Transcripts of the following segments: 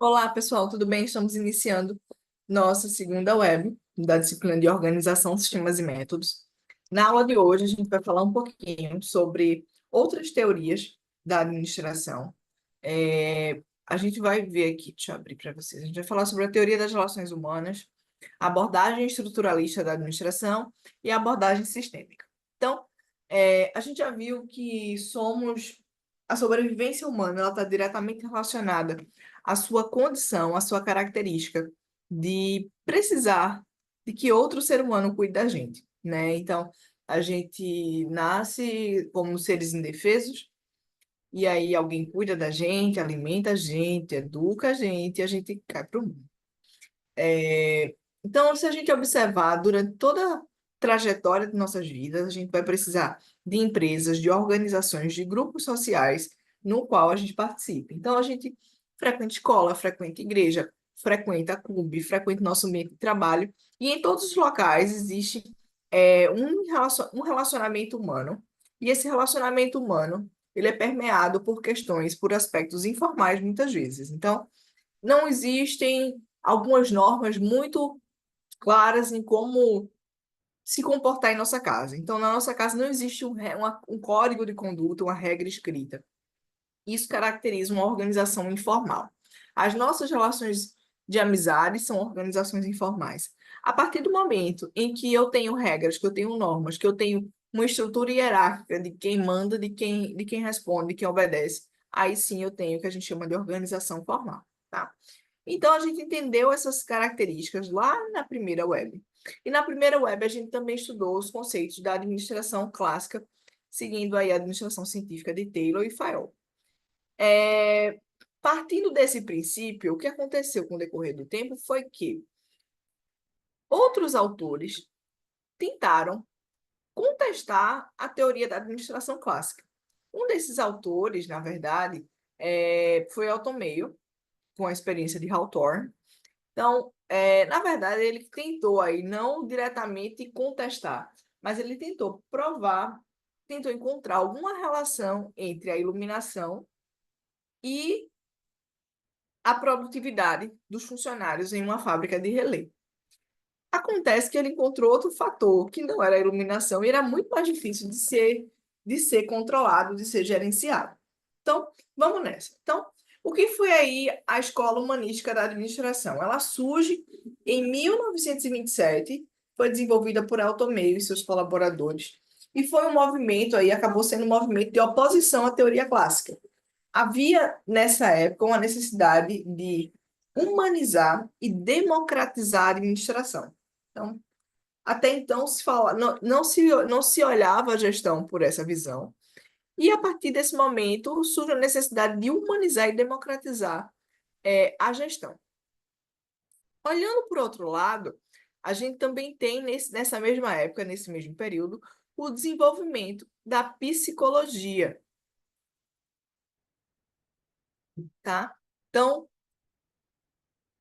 Olá, pessoal, tudo bem? Estamos iniciando nossa segunda web da disciplina de Organização, Sistemas e Métodos. Na aula de hoje, a gente vai falar um pouquinho sobre outras teorias da administração. A gente vai ver aqui, deixa eu abrir para vocês. A gente vai falar sobre a teoria das relações humanas, a abordagem estruturalista da administração e a abordagem sistêmica. Então, a gente já viu que a sobrevivência humana, ela está diretamente relacionada à sua condição, à sua característica de precisar de que outro ser humano cuide da gente, né? Então, a gente nasce como seres indefesos, e aí alguém cuida da gente, alimenta a gente, educa a gente, e a gente cai para o mundo. Então, se a gente observar durante toda a trajetória de nossas vidas, a gente vai precisar de empresas, de organizações, de grupos sociais no qual a gente participa. Então, a gente frequenta escola, frequenta igreja, frequenta clube, frequenta nosso ambiente de trabalho, e em todos os locais existe um relacionamento humano, e esse relacionamento humano, ele é permeado por questões, por aspectos informais muitas vezes. Então, não existem algumas normas muito claras em como se comportar em nossa casa. Então, na nossa casa não existe um código de conduta, uma regra escrita. Isso caracteriza uma organização informal. As nossas relações de amizade são organizações informais. A partir do momento em que eu tenho regras, que eu tenho normas, que eu tenho uma estrutura hierárquica de quem manda, de quem responde, de quem obedece, aí sim eu tenho o que a gente chama de organização formal, tá? Então, a gente entendeu essas características lá na primeira web. E na primeira web, a gente também estudou os conceitos da administração clássica, seguindo aí a administração científica de Taylor e Fayol. É, Partindo desse princípio, o que aconteceu com o decorrer do tempo foi que outros autores tentaram contestar a teoria da administração clássica. Um desses autores, na verdade, foi Otto Meyer, com a experiência de Hawthorne. Então, na verdade, ele tentou aí não diretamente contestar, mas ele tentou provar, tentou encontrar alguma relação entre a iluminação e a produtividade dos funcionários em uma fábrica de relé. Acontece que ele encontrou outro fator, que não era a iluminação, e era muito mais difícil de ser controlado, de ser gerenciado. Então, vamos nessa. Então, o que foi aí a Escola Humanística da Administração? Ela surge em 1927, foi desenvolvida por Alto Meio e seus colaboradores, e foi um movimento aí, acabou sendo um movimento de oposição à teoria clássica. Havia, nessa época, uma necessidade de humanizar e democratizar a administração. Então, até então não se olhava a gestão por essa visão. E a partir desse momento surge a necessidade de humanizar e democratizar a gestão. Olhando por outro lado, a gente também tem nessa mesma época, nesse mesmo período, o desenvolvimento da psicologia, tá? Então,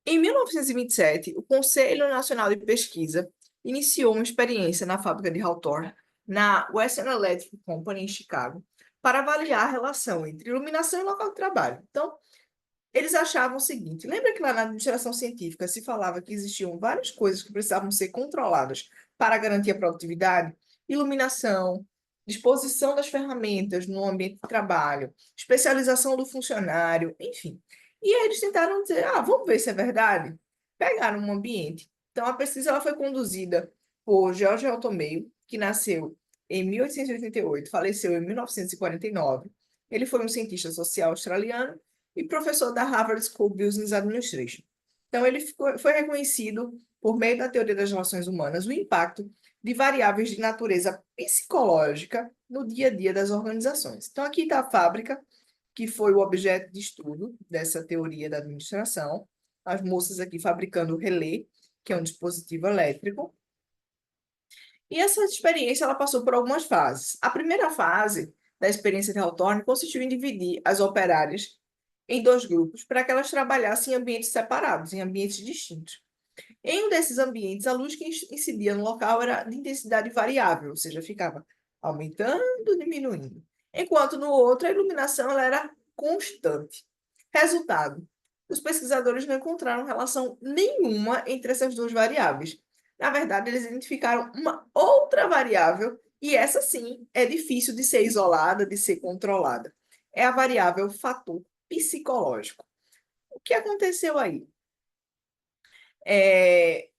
em 1927, o Conselho Nacional de Pesquisa iniciou uma experiência na fábrica de Hawthorne, na Western Electric Company, em Chicago, para avaliar a relação entre iluminação e local de trabalho. Então, eles achavam o seguinte: lembra que lá na administração científica se falava que existiam várias coisas que precisavam ser controladas para garantir a produtividade? Iluminação, disposição das ferramentas no ambiente de trabalho, especialização do funcionário, enfim. E aí eles tentaram dizer, vamos ver se é verdade. Pegaram um ambiente. Então, a pesquisa ela foi conduzida por George Meio, que nasceu em 1888, faleceu em 1949. Ele foi um cientista social australiano e professor da Harvard School of Business Administration. Então, ele foi reconhecido, por meio da teoria das relações humanas, o impacto de variáveis de natureza psicológica no dia a dia das organizações. Então, aqui está a fábrica, que foi o objeto de estudo dessa teoria da administração. As moças aqui fabricando o relé, que é um dispositivo elétrico. E essa experiência ela passou por algumas fases. A primeira fase da experiência de Hawthorne consistiu em dividir as operárias em dois grupos para que elas trabalhassem em ambientes separados, em ambientes distintos. Em um desses ambientes, a luz que incidia no local era de intensidade variável, ou seja, ficava aumentando, diminuindo. Enquanto no outro, a iluminação ela era constante. Resultado: os pesquisadores não encontraram relação nenhuma entre essas duas variáveis. Na verdade, eles identificaram uma outra variável, e essa sim é difícil de ser isolada, de ser controlada. É a variável fator psicológico. O que aconteceu aí? É,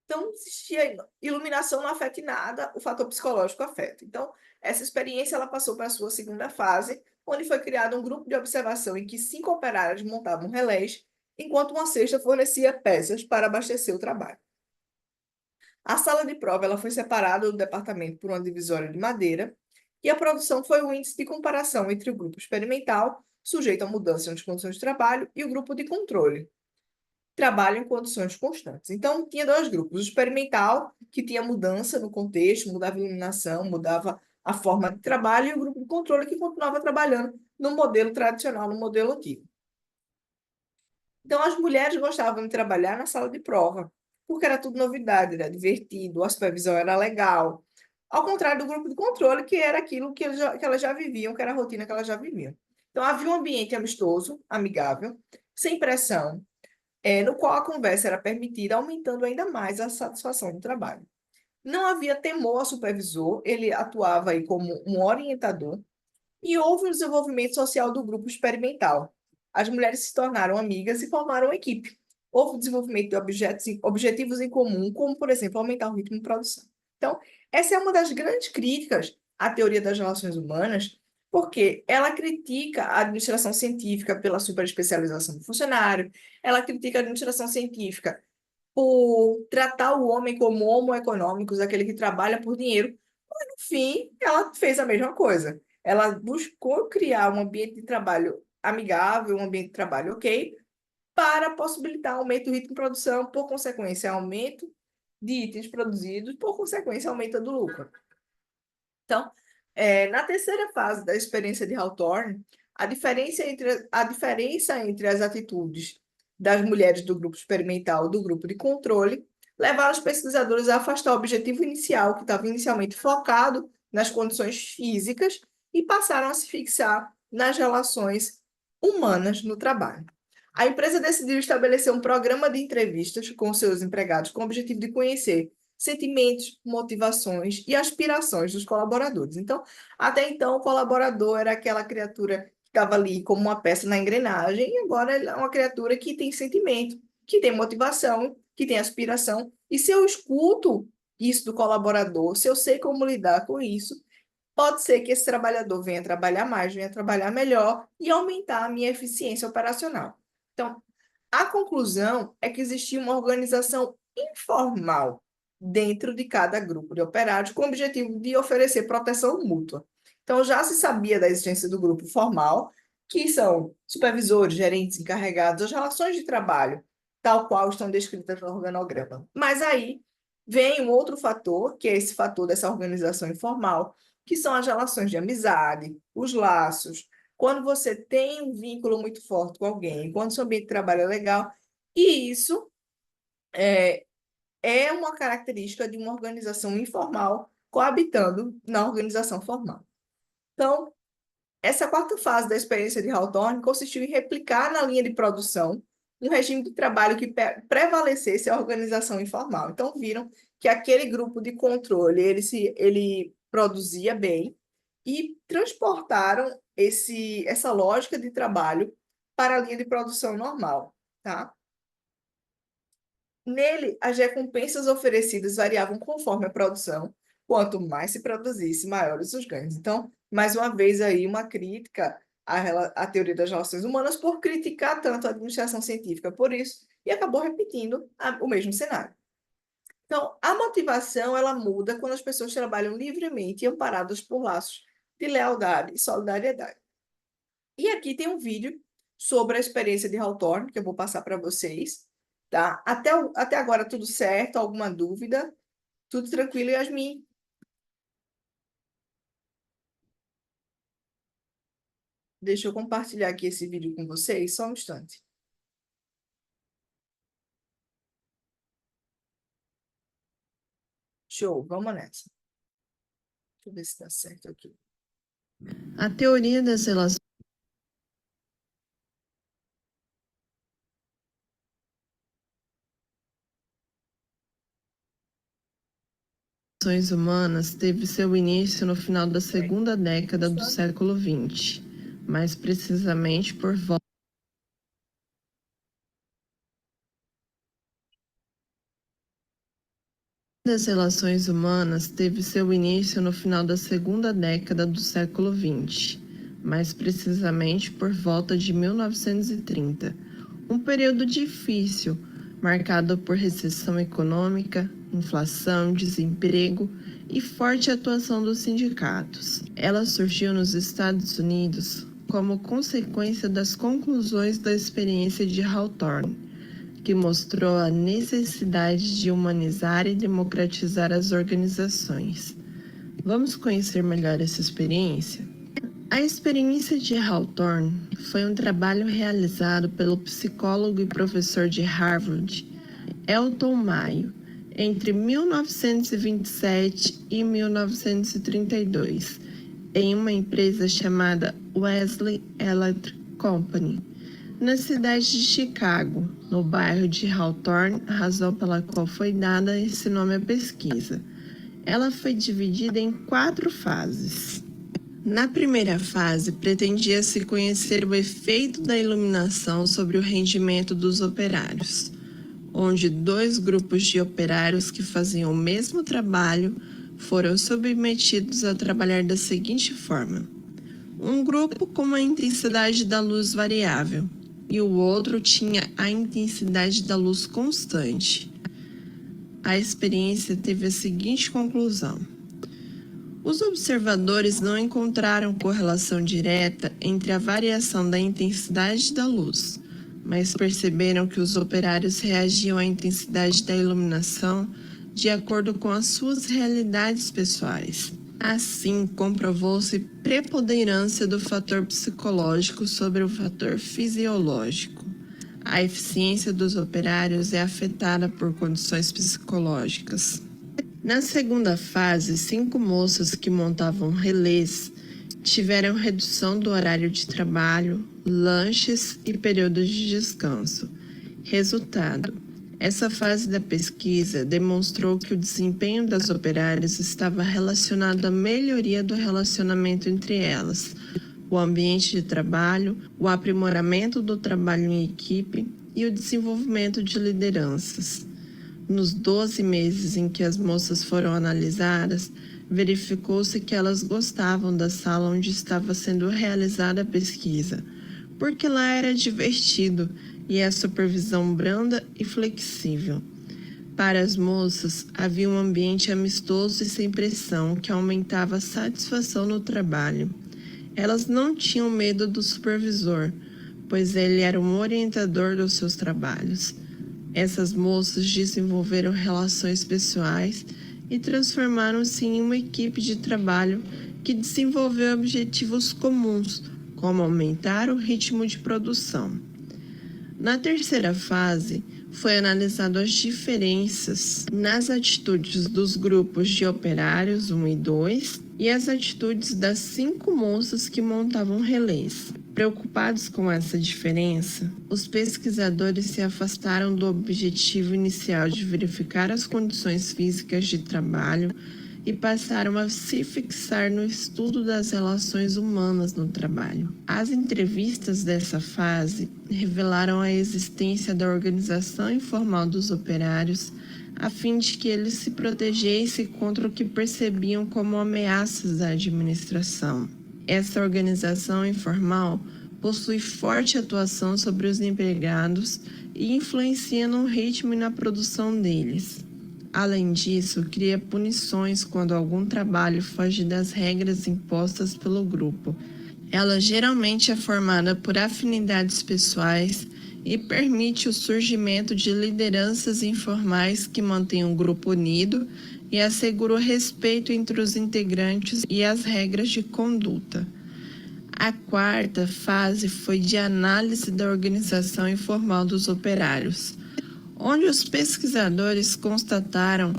Então, existia iluminação não afeta em nada, o fator psicológico afeta. Então, essa experiência ela passou para a sua segunda fase, onde foi criado um grupo de observação em que 5 operários montavam relés, enquanto uma sexta fornecia peças para abastecer o trabalho. A sala de prova ela foi separada do departamento por uma divisória de madeira, e a produção foi o índice de comparação entre o grupo experimental, sujeito a mudança nas condições de trabalho, e o grupo de controle, trabalho em condições constantes. Então, tinha dois grupos: o experimental, que tinha mudança no contexto, mudava a iluminação, mudava a forma de trabalho, e o grupo de controle, que continuava trabalhando no modelo tradicional, no modelo antigo. Então, as mulheres gostavam de trabalhar na sala de prova, porque era tudo novidade, era divertido, a supervisão era legal. Ao contrário do grupo de controle, que era aquilo que elas já viviam, que era a rotina que elas já viviam. Então, havia um ambiente amistoso, amigável, sem pressão, no qual a conversa era permitida, aumentando ainda mais a satisfação do trabalho. Não havia temor ao supervisor, ele atuava aí como um orientador, e houve um desenvolvimento social do grupo experimental. As mulheres se tornaram amigas e formaram uma equipe. Houve o desenvolvimento de objetivos em comum, como, por exemplo, aumentar o ritmo de produção. Então, essa é uma das grandes críticas à teoria das relações humanas, porque ela critica a administração científica pela superespecialização do funcionário, ela critica a administração científica por tratar o homem como homo econômicos, aquele que trabalha por dinheiro, mas no fim ela fez a mesma coisa. Ela buscou criar um ambiente de trabalho amigável, um ambiente de trabalho ok, para possibilitar aumento do ritmo de produção, por consequência, aumento de itens produzidos, por consequência, aumento do lucro. Então, na terceira fase da experiência de Hawthorne, a diferença entre as atitudes das mulheres do grupo experimental e do grupo de controle levaram os pesquisadores a afastar o objetivo inicial, que estava inicialmente focado nas condições físicas, e passaram a se fixar nas relações humanas no trabalho. A empresa decidiu estabelecer um programa de entrevistas com seus empregados com o objetivo de conhecer sentimentos, motivações e aspirações dos colaboradores. Então, até então, o colaborador era aquela criatura que estava ali como uma peça na engrenagem, e agora ele é uma criatura que tem sentimento, que tem motivação, que tem aspiração. E se eu escuto isso do colaborador, se eu sei como lidar com isso, pode ser que esse trabalhador venha trabalhar mais, venha trabalhar melhor e aumentar a minha eficiência operacional. Então, a conclusão é que existia uma organização informal dentro de cada grupo de operários com o objetivo de oferecer proteção mútua. Então, já se sabia da existência do grupo formal, que são supervisores, gerentes, encarregados, as relações de trabalho, tal qual estão descritas no organograma. Mas aí vem um outro fator, que é esse fator dessa organização informal, que são as relações de amizade, os laços, quando você tem um vínculo muito forte com alguém, quando seu ambiente de trabalho é legal, e isso é, é uma característica de uma organização informal coabitando na organização formal. Então, essa quarta fase da experiência de Hawthorne consistiu em replicar na linha de produção um regime de trabalho que prevalecesse a organização informal. Então, viram que aquele grupo de controle ele produzia bem e transportaram essa lógica de trabalho para a linha de produção normal, tá? Nele, as recompensas oferecidas variavam conforme a produção. Quanto mais se produzisse, maiores os ganhos. Então, mais uma vez aí uma crítica à teoria das relações humanas por criticar tanto a administração científica por isso, e acabou repetindo o mesmo cenário. Então, a motivação ela muda quando as pessoas trabalham livremente e amparadas por laços de lealdade e solidariedade. E aqui tem um vídeo sobre a experiência de Hawthorne, que eu vou passar para vocês, tá? Até agora tudo certo? Alguma dúvida? Tudo tranquilo, Yasmin? Deixa eu compartilhar aqui esse vídeo com vocês, só um instante. Show, vamos nessa. Deixa eu ver se dá certo aqui. A teoria das relações relações humanas teve seu início no final da segunda década do século XX, mais precisamente por volta das relações humanas teve seu início no final da segunda década do século XX, mais precisamente por volta de 1930, um período difícil, marcado por recessão econômica, inflação, desemprego e forte atuação dos sindicatos. Ela surgiu nos Estados Unidos como consequência das conclusões da experiência de Hawthorne, que mostrou a necessidade de humanizar e democratizar as organizações. Vamos conhecer melhor essa experiência? A experiência de Hawthorne foi um trabalho realizado pelo psicólogo e professor de Harvard, Elton Mayo, entre 1927 e 1932, em uma empresa chamada Wesley Electric Company, na cidade de Chicago, no bairro de Hawthorne, a razão pela qual foi dada esse nome à pesquisa. Ela foi dividida em 4 fases. Na primeira fase, pretendia-se conhecer o efeito da iluminação sobre o rendimento dos operários, onde 2 grupos de operários que faziam o mesmo trabalho foram submetidos a trabalhar da seguinte forma: um grupo com uma intensidade da luz variável, e o outro tinha a intensidade da luz constante. A experiência teve a seguinte conclusão: os observadores não encontraram correlação direta entre a variação da intensidade da luz, mas perceberam que os operários reagiam à intensidade da iluminação de acordo com as suas realidades pessoais. Assim, comprovou-se preponderância do fator psicológico sobre o fator fisiológico. A eficiência dos operários é afetada por condições psicológicas. Na segunda fase, 5 moças que montavam relés tiveram redução do horário de trabalho, lanches e períodos de descanso. Resultado: essa fase da pesquisa demonstrou que o desempenho das operárias estava relacionado à melhoria do relacionamento entre elas, o ambiente de trabalho, o aprimoramento do trabalho em equipe e o desenvolvimento de lideranças. Nos 12 meses em que as moças foram analisadas, verificou-se que elas gostavam da sala onde estava sendo realizada a pesquisa, porque lá era divertido e a supervisão branda e flexível. Para as moças, havia um ambiente amistoso e sem pressão que aumentava a satisfação no trabalho. Elas não tinham medo do supervisor, pois ele era um orientador dos seus trabalhos. Essas moças desenvolveram relações pessoais e transformaram-se em uma equipe de trabalho que desenvolveu objetivos comuns, como aumentar o ritmo de produção. Na terceira fase, foi analisado as diferenças nas atitudes dos grupos de operários 1 e 2 e as atitudes das 5 moças que montavam relés. Preocupados com essa diferença, os pesquisadores se afastaram do objetivo inicial de verificar as condições físicas de trabalho e passaram a se fixar no estudo das relações humanas no trabalho. As entrevistas dessa fase revelaram a existência da organização informal dos operários, a fim de que eles se protegessem contra o que percebiam como ameaças da administração. Essa organização informal possui forte atuação sobre os empregados e influencia no ritmo e na produção deles. Além disso, cria punições quando algum trabalho foge das regras impostas pelo grupo. Ela geralmente é formada por afinidades pessoais e permite o surgimento de lideranças informais que mantêm o grupo unido e asseguram o respeito entre os integrantes e as regras de conduta. A quarta fase foi de análise da organização informal dos operários, onde os pesquisadores constataram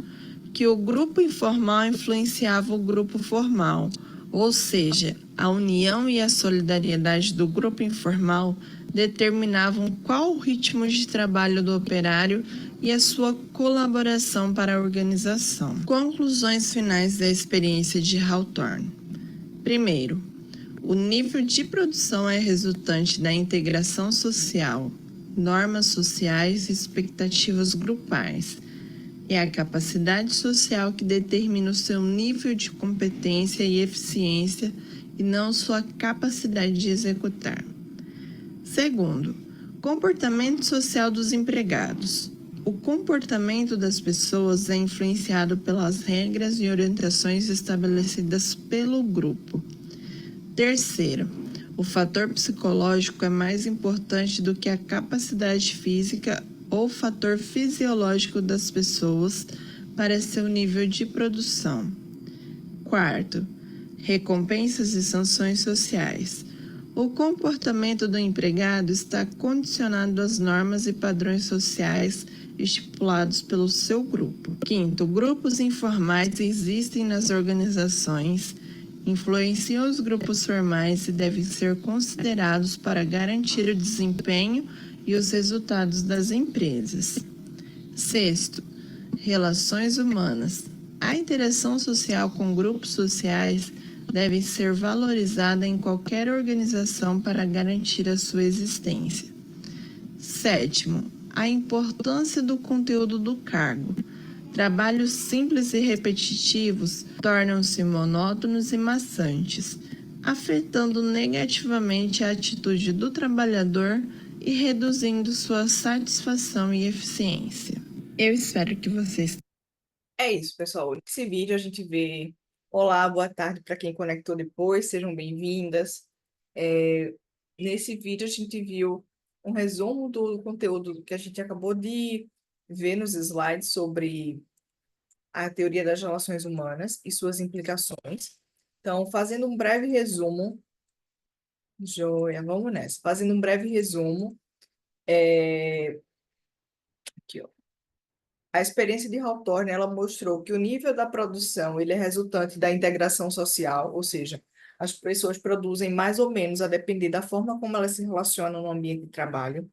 que o grupo informal influenciava o grupo formal, ou seja, a união e a solidariedade do grupo informal determinavam qual o ritmo de trabalho do operário e a sua colaboração para a organização. Conclusões finais da experiência de Hawthorne. Primeiro, o nível de produção é resultante da integração social, normas sociais e expectativas grupais. É a capacidade social que determina o seu nível de competência e eficiência e não sua capacidade de executar. Segundo, comportamento social dos empregados. O comportamento das pessoas é influenciado pelas regras e orientações estabelecidas pelo grupo. Terceiro, o fator psicológico é mais importante do que a capacidade física ou fator fisiológico das pessoas para seu nível de produção. Quarto, recompensas e sanções sociais. O comportamento do empregado está condicionado às normas e padrões sociais estipulados pelo seu grupo. Quinto, grupos informais existem nas organizações, influenciam os grupos formais e devem ser considerados para garantir o desempenho e os resultados das empresas. Sexto, relações humanas. A interação social com grupos sociais deve ser valorizada em qualquer organização para garantir a sua existência. Sétimo, a importância do conteúdo do cargo. Trabalhos simples e repetitivos tornam-se monótonos e maçantes, afetando negativamente a atitude do trabalhador e reduzindo sua satisfação e eficiência. Eu espero que vocês... É isso, pessoal. Nesse vídeo a gente vê. Olá, boa tarde para quem conectou depois, sejam bem-vindas. Nesse vídeo a gente viu um resumo do conteúdo que a gente acabou de ver nos slides sobre a teoria das relações humanas e suas implicações. Então, fazendo um breve resumo, joia, vamos nessa. Fazendo um breve resumo, aqui, ó. A experiência de Hawthorne, ela mostrou que o nível da produção, ele é resultante da integração social, ou seja, as pessoas produzem mais ou menos a depender da forma como elas se relacionam no ambiente de trabalho.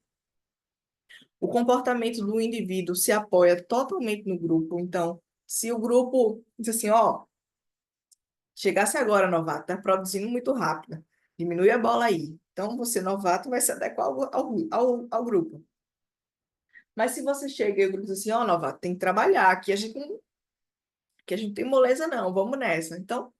O comportamento do indivíduo se apoia totalmente no grupo. Então, se o grupo diz assim, ó, chegasse agora, novato, tá produzindo muito rápido, diminui a bola aí. Então, você, novato, vai se adequar ao grupo. Mas se você chega e o grupo diz assim, ó, novato, tem que trabalhar, que a gente tem moleza não, vamos nessa. Então,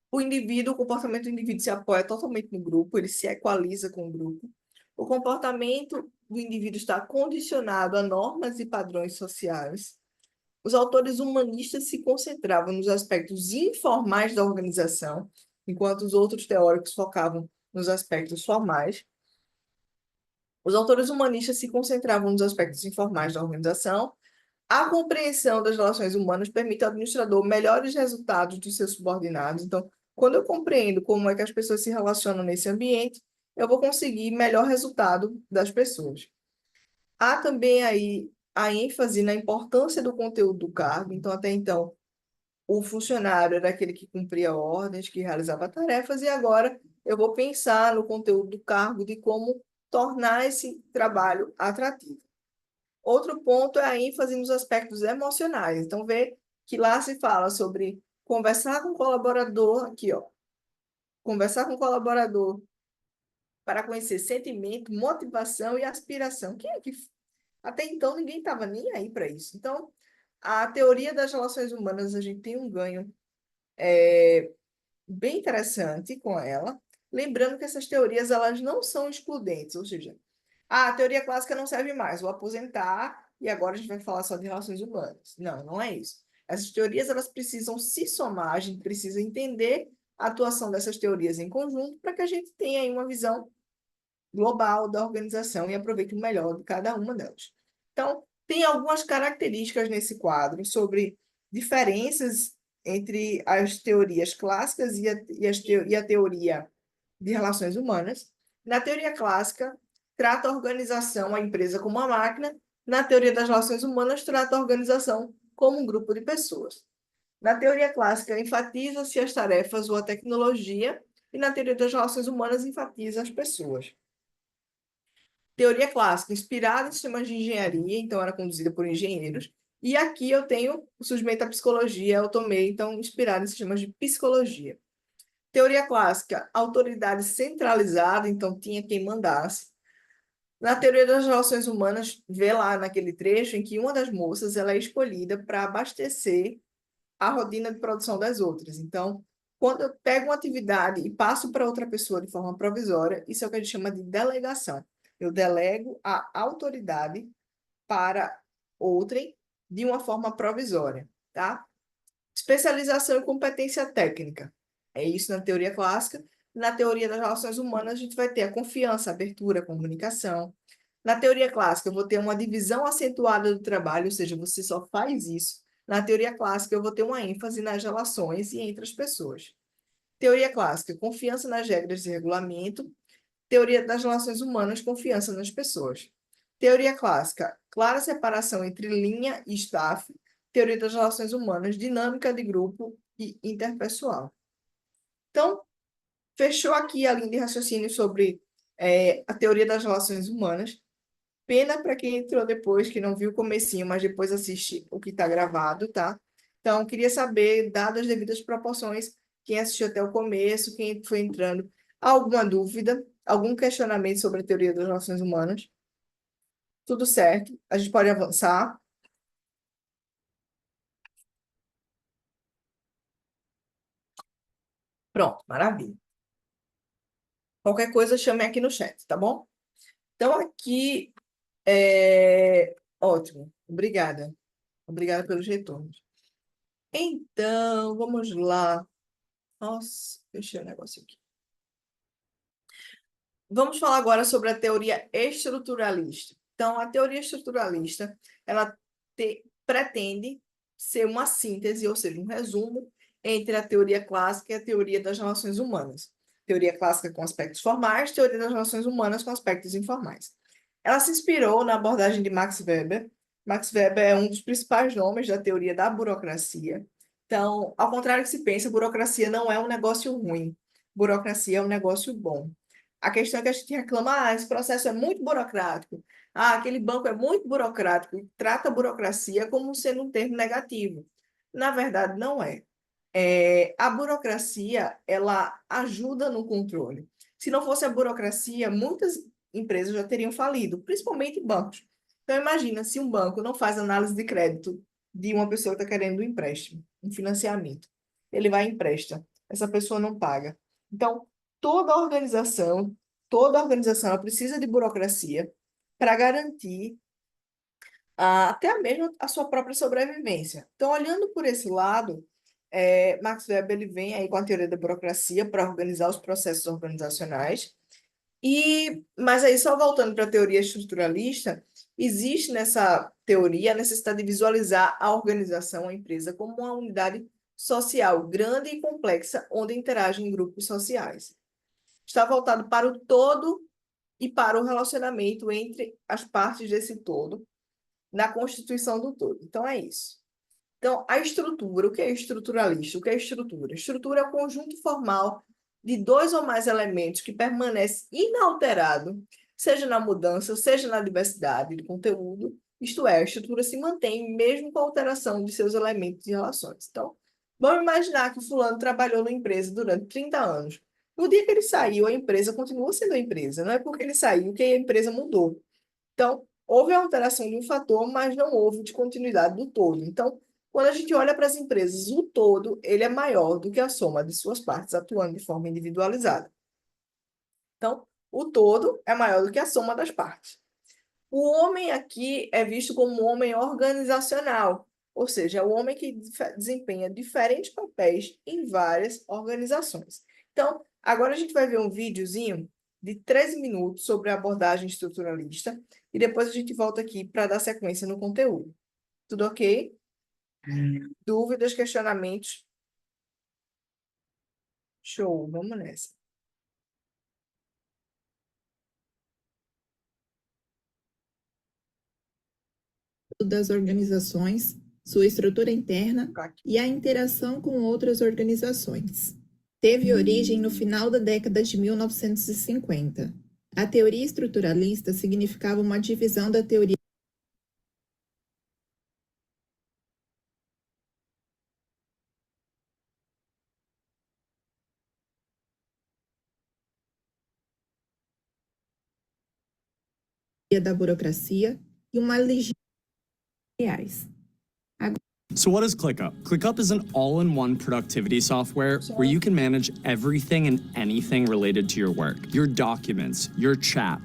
o comportamento do indivíduo se apoia totalmente no grupo, ele se equaliza com o grupo. O comportamento do indivíduo está condicionado a normas e padrões sociais. Os autores humanistas se concentravam nos aspectos informais da organização, enquanto os outros teóricos focavam nos aspectos formais. Os autores humanistas se concentravam nos aspectos informais da organização. A compreensão das relações humanas permite ao administrador melhores resultados dos seus subordinados. Então, quando eu compreendo como é que as pessoas se relacionam nesse ambiente, eu vou conseguir melhor resultado das pessoas. Há também aí a ênfase na importância do conteúdo do cargo. Então, até então, o funcionário era aquele que cumpria ordens, que realizava tarefas, e agora eu vou pensar no conteúdo do cargo, de como tornar esse trabalho atrativo. Outro ponto é a ênfase nos aspectos emocionais. Então, vê que lá se fala sobre conversar com o colaborador, aqui, ó. Conversar com o colaborador para conhecer sentimento, motivação e aspiração. Quem é que... Até então, ninguém estava nem aí para isso. Então, a teoria das relações humanas, a gente tem um ganho bem interessante com ela. Lembrando que essas teorias, elas não são excludentes, ou seja, a teoria clássica não serve mais, vou aposentar e agora a gente vai falar só de relações humanas. Não, não é isso. Essas teorias, elas precisam se somar, a gente precisa entender a atuação dessas teorias em conjunto para que a gente tenha aí uma visão global da organização e aproveite o melhor de cada uma delas. Então, tem algumas características nesse quadro sobre diferenças entre as teorias clássicas e a teoria de relações humanas. Na teoria clássica, trata a organização, a empresa como uma máquina. Na teoria das relações humanas, trata a organização como um grupo de pessoas. Na teoria clássica, enfatiza-se as tarefas ou a tecnologia, e na teoria das relações humanas, enfatiza as pessoas. Teoria clássica, inspirada em sistemas de engenharia, então era conduzida por engenheiros. E aqui eu tenho o surgimento da psicologia, eu tomei, então, inspirada em sistemas de psicologia. Teoria clássica, autoridade centralizada, então tinha quem mandasse. Na teoria das relações humanas, vê lá naquele trecho em que uma das moças ela é escolhida para abastecer a rotina de produção das outras. Então, quando eu pego uma atividade e passo para outra pessoa de forma provisória, isso é o que a gente chama de delegação. Eu delego a autoridade para outrem de uma forma provisória, tá? Especialização e competência técnica. É isso na teoria clássica. Na teoria das relações humanas, a gente vai ter a confiança, a abertura, a comunicação. Na teoria clássica, eu vou ter uma divisão acentuada do trabalho, ou seja, você só faz isso. Na teoria clássica, eu vou ter uma ênfase nas relações e entre as pessoas. Teoria clássica, confiança nas regras de regulamento. Teoria das relações humanas, confiança nas pessoas. Teoria clássica, clara separação entre linha e staff. Teoria das relações humanas, dinâmica de grupo e interpessoal. Então, fechou aqui a linha de raciocínio sobre a teoria das relações humanas. Pena para quem entrou depois, que não viu o comecinho, mas depois assiste o que está gravado, tá? Então, queria saber, dadas as devidas proporções, quem assistiu até o começo, quem foi entrando, alguma dúvida, algum questionamento sobre a teoria das relações humanas? Tudo certo, a gente pode avançar. Pronto, maravilha. Qualquer coisa, chame aqui no chat, tá bom? Então, aqui ótimo, obrigada. Obrigada pelos retornos. Então, vamos lá. Nossa, fechei o negócio aqui. Vamos falar agora sobre a teoria estruturalista. Então, a teoria estruturalista, ela pretende ser uma síntese, ou seja, um resumo entre a teoria clássica e a teoria das relações humanas. Teoria clássica com aspectos formais, teoria das relações humanas com aspectos informais. Ela se inspirou na abordagem de Max Weber. Max Weber é um dos principais nomes da teoria da burocracia. Então, ao contrário do que se pensa, burocracia não é um negócio ruim. Burocracia é um negócio bom. A questão é que a gente reclama, esse processo é muito burocrático. Aquele banco é muito burocrático e trata a burocracia como sendo um termo negativo. Na verdade, não é. A burocracia, ela ajuda no controle. Se não fosse a burocracia, muitas empresas já teriam falido, principalmente bancos. Então, imagina se um banco não faz análise de crédito de uma pessoa que está querendo um empréstimo, um financiamento. Ele vai e empresta. Essa pessoa não paga. Então, toda organização ela precisa de burocracia para garantir até mesmo a sua própria sobrevivência. Então, olhando por esse lado, Max Weber ele vem aí com a teoria da burocracia para organizar os processos organizacionais. Mas aí, só voltando para a teoria estruturalista, existe nessa teoria a necessidade de visualizar a organização, a empresa, como uma unidade social grande e complexa, onde interagem grupos sociais. Está voltado para o todo e para o relacionamento entre as partes desse todo, na constituição do todo. Então, é isso. Então, a estrutura, o que é estruturalista? O que é estrutura? Estrutura é o conjunto formal de dois ou mais elementos que permanece inalterado, seja na mudança, seja na diversidade de conteúdo, isto é, a estrutura se mantém mesmo com a alteração de seus elementos e relações. Então, vamos imaginar que o fulano trabalhou numa empresa durante 30 anos. No dia que ele saiu, a empresa continua sendo a empresa, não é porque ele saiu que a empresa mudou. Então, houve a alteração de um fator, mas não houve de continuidade do todo. Então, quando a gente olha para as empresas, o todo, ele é maior do que a soma de suas partes atuando de forma individualizada. Então, o todo é maior do que a soma das partes. O homem aqui é visto como um homem organizacional, ou seja, é o homem que desempenha diferentes papéis em várias organizações. Então, agora a gente vai ver um videozinho de 13 minutos sobre a abordagem estruturalista e depois a gente volta aqui para dar sequência no conteúdo. Tudo ok? Dúvidas, questionamentos? Show, vamos nessa. Das organizações, sua estrutura interna e a interação com outras organizações. Teve origem no final da década de 1950. A teoria estruturalista significava uma divisão da teoria da burocracia e uma legião de reais. So what is ClickUp? ClickUp is an all-in-one productivity software where you can manage everything and anything related to your work, your documents, your chat.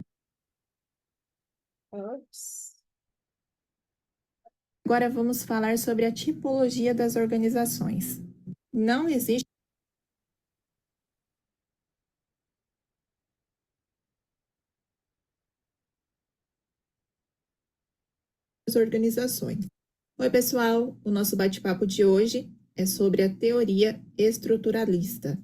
Agora vamos falar sobre a tipologia das organizações. Não existe organizações. Oi, pessoal! O nosso bate-papo de hoje é sobre a teoria estruturalista,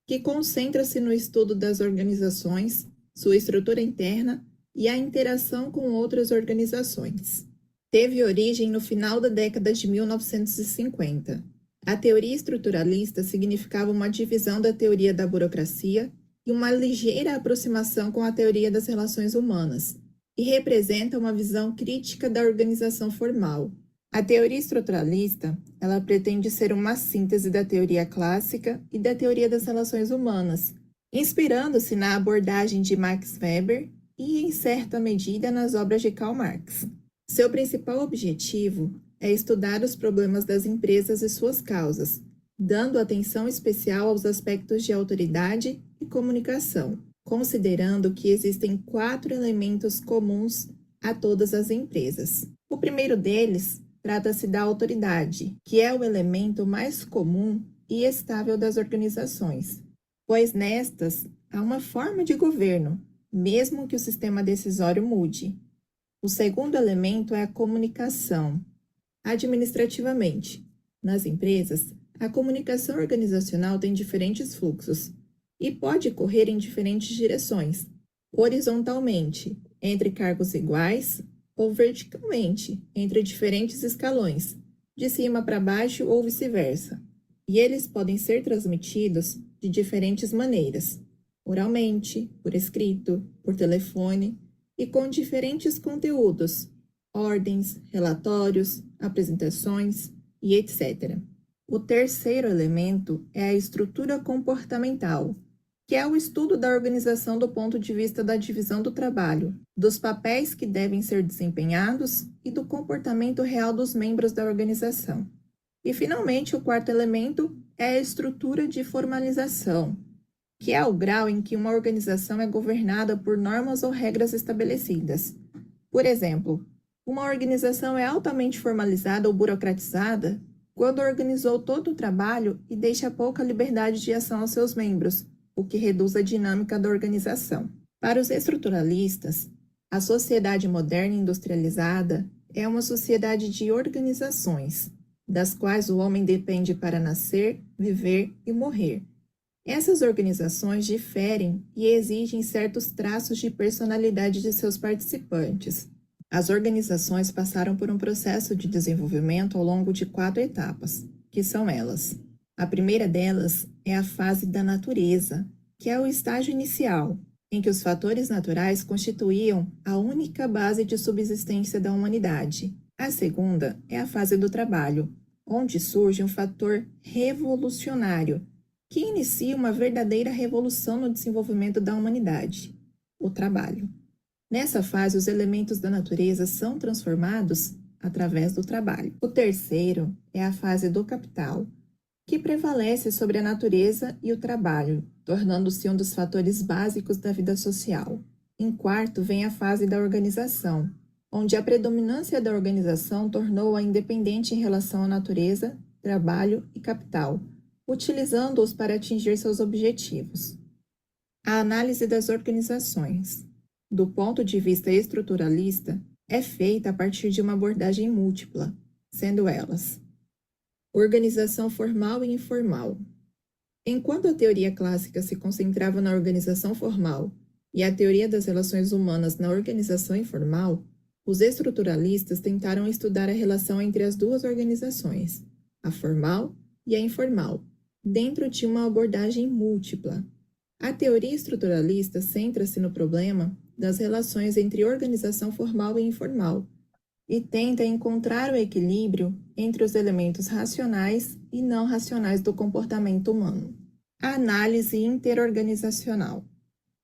que concentra-se no estudo das organizações, sua estrutura interna e a interação com outras organizações. Teve origem no final da década de 1950. A teoria estruturalista significava uma divisão da teoria da burocracia e uma ligeira aproximação com a teoria das relações humanas, e representa uma visão crítica da organização formal. A teoria estruturalista, ela pretende ser uma síntese da teoria clássica e da teoria das relações humanas, inspirando-se na abordagem de Max Weber e, em certa medida, nas obras de Karl Marx. Seu principal objetivo é estudar os problemas das empresas e suas causas, dando atenção especial aos aspectos de autoridade e comunicação, considerando que existem 4 elementos comuns a todas as empresas. O primeiro deles trata-se da autoridade, que é o elemento mais comum e estável das organizações, pois nestas há uma forma de governo, mesmo que o sistema decisório mude. O segundo elemento é a comunicação. Administrativamente, nas empresas, a comunicação organizacional tem diferentes fluxos e pode correr em diferentes direções, horizontalmente, entre cargos iguais, ou verticalmente, entre diferentes escalões, de cima para baixo ou vice-versa. E eles podem ser transmitidos de diferentes maneiras, oralmente, por escrito, por telefone e com diferentes conteúdos, ordens, relatórios, apresentações e etc. O terceiro elemento é a estrutura comportamental, que é o estudo da organização do ponto de vista da divisão do trabalho, dos papéis que devem ser desempenhados e do comportamento real dos membros da organização. E, finalmente, o quarto elemento é a estrutura de formalização, que é o grau em que uma organização é governada por normas ou regras estabelecidas. Por exemplo, uma organização é altamente formalizada ou burocratizada quando organizou todo o trabalho e deixa pouca liberdade de ação aos seus membros, o que reduz a dinâmica da organização. Para os estruturalistas, a sociedade moderna e industrializada é uma sociedade de organizações, das quais o homem depende para nascer, viver e morrer. Essas organizações diferem e exigem certos traços de personalidade de seus participantes. As organizações passaram por um processo de desenvolvimento ao longo de 4 etapas, que são elas. A primeira delas é a fase da natureza, que é o estágio inicial, em que os fatores naturais constituíam a única base de subsistência da humanidade. A segunda é a fase do trabalho, onde surge um fator revolucionário, que inicia uma verdadeira revolução no desenvolvimento da humanidade, o trabalho. Nessa fase, os elementos da natureza são transformados através do trabalho. O terceiro é a fase do capital, que prevalece sobre a natureza e o trabalho, tornando-se um dos fatores básicos da vida social. Em quarto, vem a fase da organização, onde a predominância da organização tornou-a independente em relação à natureza, trabalho e capital, utilizando-os para atingir seus objetivos. A análise das organizações, do ponto de vista estruturalista, é feita a partir de uma abordagem múltipla, sendo elas: organização formal e informal. Enquanto a teoria clássica se concentrava na organização formal e a teoria das relações humanas na organização informal, os estruturalistas tentaram estudar a relação entre as duas organizações, a formal e a informal, dentro de uma abordagem múltipla. A teoria estruturalista centra-se no problema das relações entre organização formal e informal e tenta encontrar o equilíbrio entre os elementos racionais e não racionais do comportamento humano. A análise interorganizacional.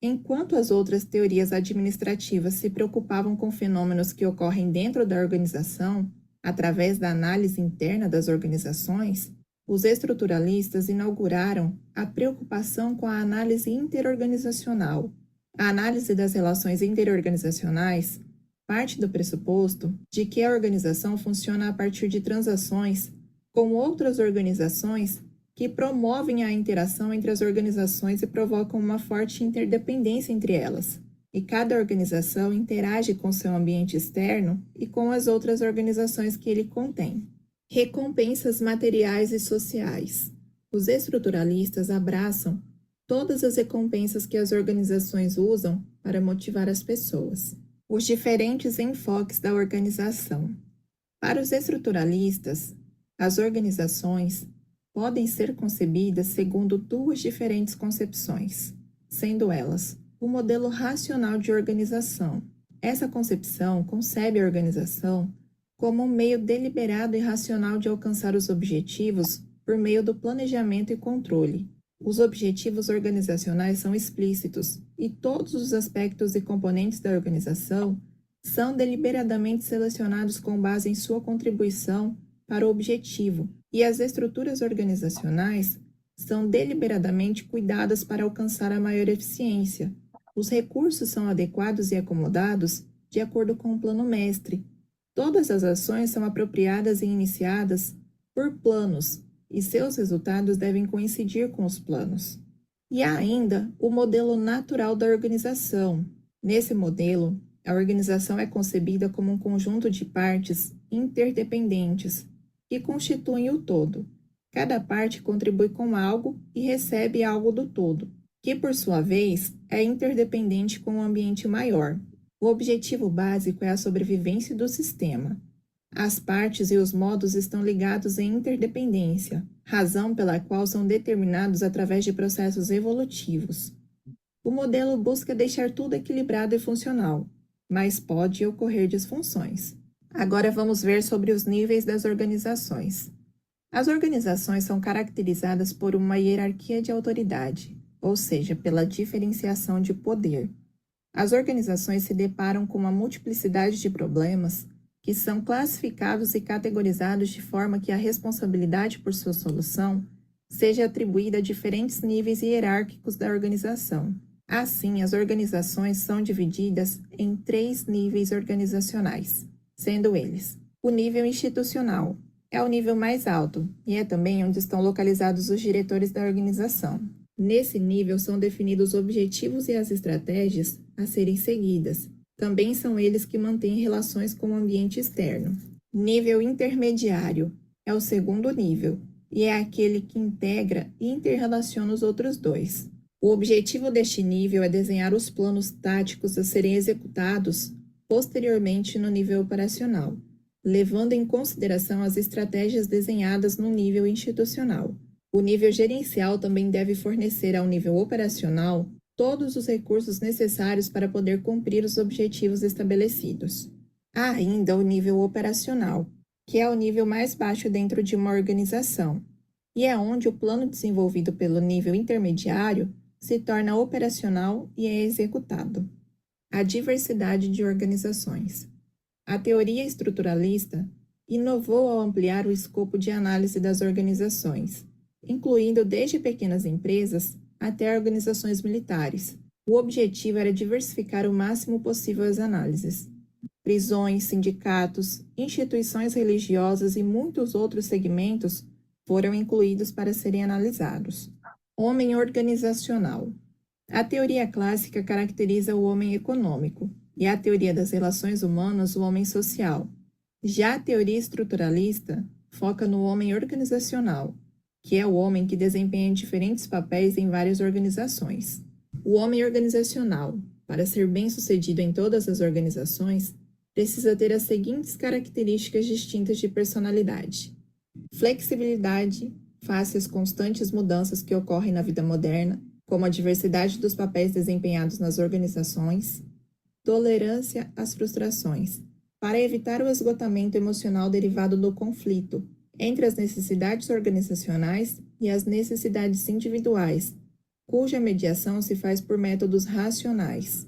Enquanto as outras teorias administrativas se preocupavam com fenômenos que ocorrem dentro da organização, através da análise interna das organizações, os estruturalistas inauguraram a preocupação com a análise interorganizacional. A análise das relações interorganizacionais parte do pressuposto de que a organização funciona a partir de transações com outras organizações que promovem a interação entre as organizações e provocam uma forte interdependência entre elas. E cada organização interage com seu ambiente externo e com as outras organizações que ele contém. Recompensas materiais e sociais. Os estruturalistas abraçam todas as recompensas que as organizações usam para motivar as pessoas. Os diferentes enfoques da organização. Para os estruturalistas, as organizações podem ser concebidas segundo duas diferentes concepções, sendo elas o modelo racional de organização. Essa concepção concebe a organização como um meio deliberado e racional de alcançar os objetivos por meio do planejamento e controle. Os objetivos organizacionais são explícitos e todos os aspectos e componentes da organização são deliberadamente selecionados com base em sua contribuição para o objetivo, e as estruturas organizacionais são deliberadamente cuidadas para alcançar a maior eficiência. Os recursos são adequados e acomodados de acordo com o plano mestre. Todas as ações são apropriadas e iniciadas por planos, e seus resultados devem coincidir com os planos. E há ainda o modelo natural da organização. Nesse modelo, a organização é concebida como um conjunto de partes interdependentes que constituem o todo. Cada parte contribui com algo e recebe algo do todo, que, por sua vez, é interdependente com o ambiente maior. O objetivo básico é a sobrevivência do sistema. As partes e os modos estão ligados em interdependência, razão pela qual são determinados através de processos evolutivos. O modelo busca deixar tudo equilibrado e funcional, mas pode ocorrer disfunções. Agora vamos ver sobre os níveis das organizações. As organizações são caracterizadas por uma hierarquia de autoridade, ou seja, pela diferenciação de poder. As organizações se deparam com uma multiplicidade de problemas que são classificados e categorizados de forma que a responsabilidade por sua solução seja atribuída a diferentes níveis hierárquicos da organização. Assim, as organizações são divididas em 3 níveis organizacionais, sendo eles: o nível institucional é o nível mais alto e é também onde estão localizados os diretores da organização. Nesse nível são definidos os objetivos e as estratégias a serem seguidas. Também são eles que mantêm relações com o ambiente externo. Nível intermediário é o segundo nível e é aquele que integra e interrelaciona os outros dois. O objetivo deste nível é desenhar os planos táticos a serem executados posteriormente no nível operacional, levando em consideração as estratégias desenhadas no nível institucional. O nível gerencial também deve fornecer ao nível operacional todos os recursos necessários para poder cumprir os objetivos estabelecidos. Há ainda o nível operacional, que é o nível mais baixo dentro de uma organização, e é onde o plano desenvolvido pelo nível intermediário se torna operacional e é executado. A diversidade de organizações. A teoria estruturalista inovou ao ampliar o escopo de análise das organizações, incluindo desde pequenas empresas até organizações militares. O objetivo era diversificar o máximo possível as análises. Prisões, sindicatos, instituições religiosas e muitos outros segmentos foram incluídos para serem analisados. Homem organizacional. A teoria clássica caracteriza o homem econômico e a teoria das relações humanas o homem social. Já a teoria estruturalista foca no homem organizacional, que é o homem que desempenha diferentes papéis em várias organizações. O homem organizacional, para ser bem-sucedido em todas as organizações, precisa ter as seguintes características distintas de personalidade: flexibilidade, face às constantes mudanças que ocorrem na vida moderna, como a diversidade dos papéis desempenhados nas organizações, tolerância às frustrações, para evitar o esgotamento emocional derivado do conflito entre as necessidades organizacionais e as necessidades individuais, cuja mediação se faz por métodos racionais.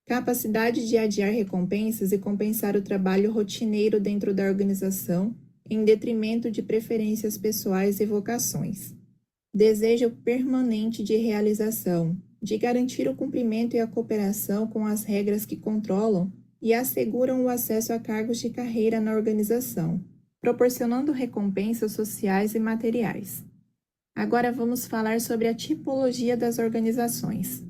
Capacidade de adiar recompensas e compensar o trabalho rotineiro dentro da organização em detrimento de preferências pessoais e vocações. Desejo permanente de realização, de garantir o cumprimento e a cooperação com as regras que controlam e asseguram o acesso a cargos de carreira na organização, proporcionando recompensas sociais e materiais. Agora vamos falar sobre a tipologia das organizações.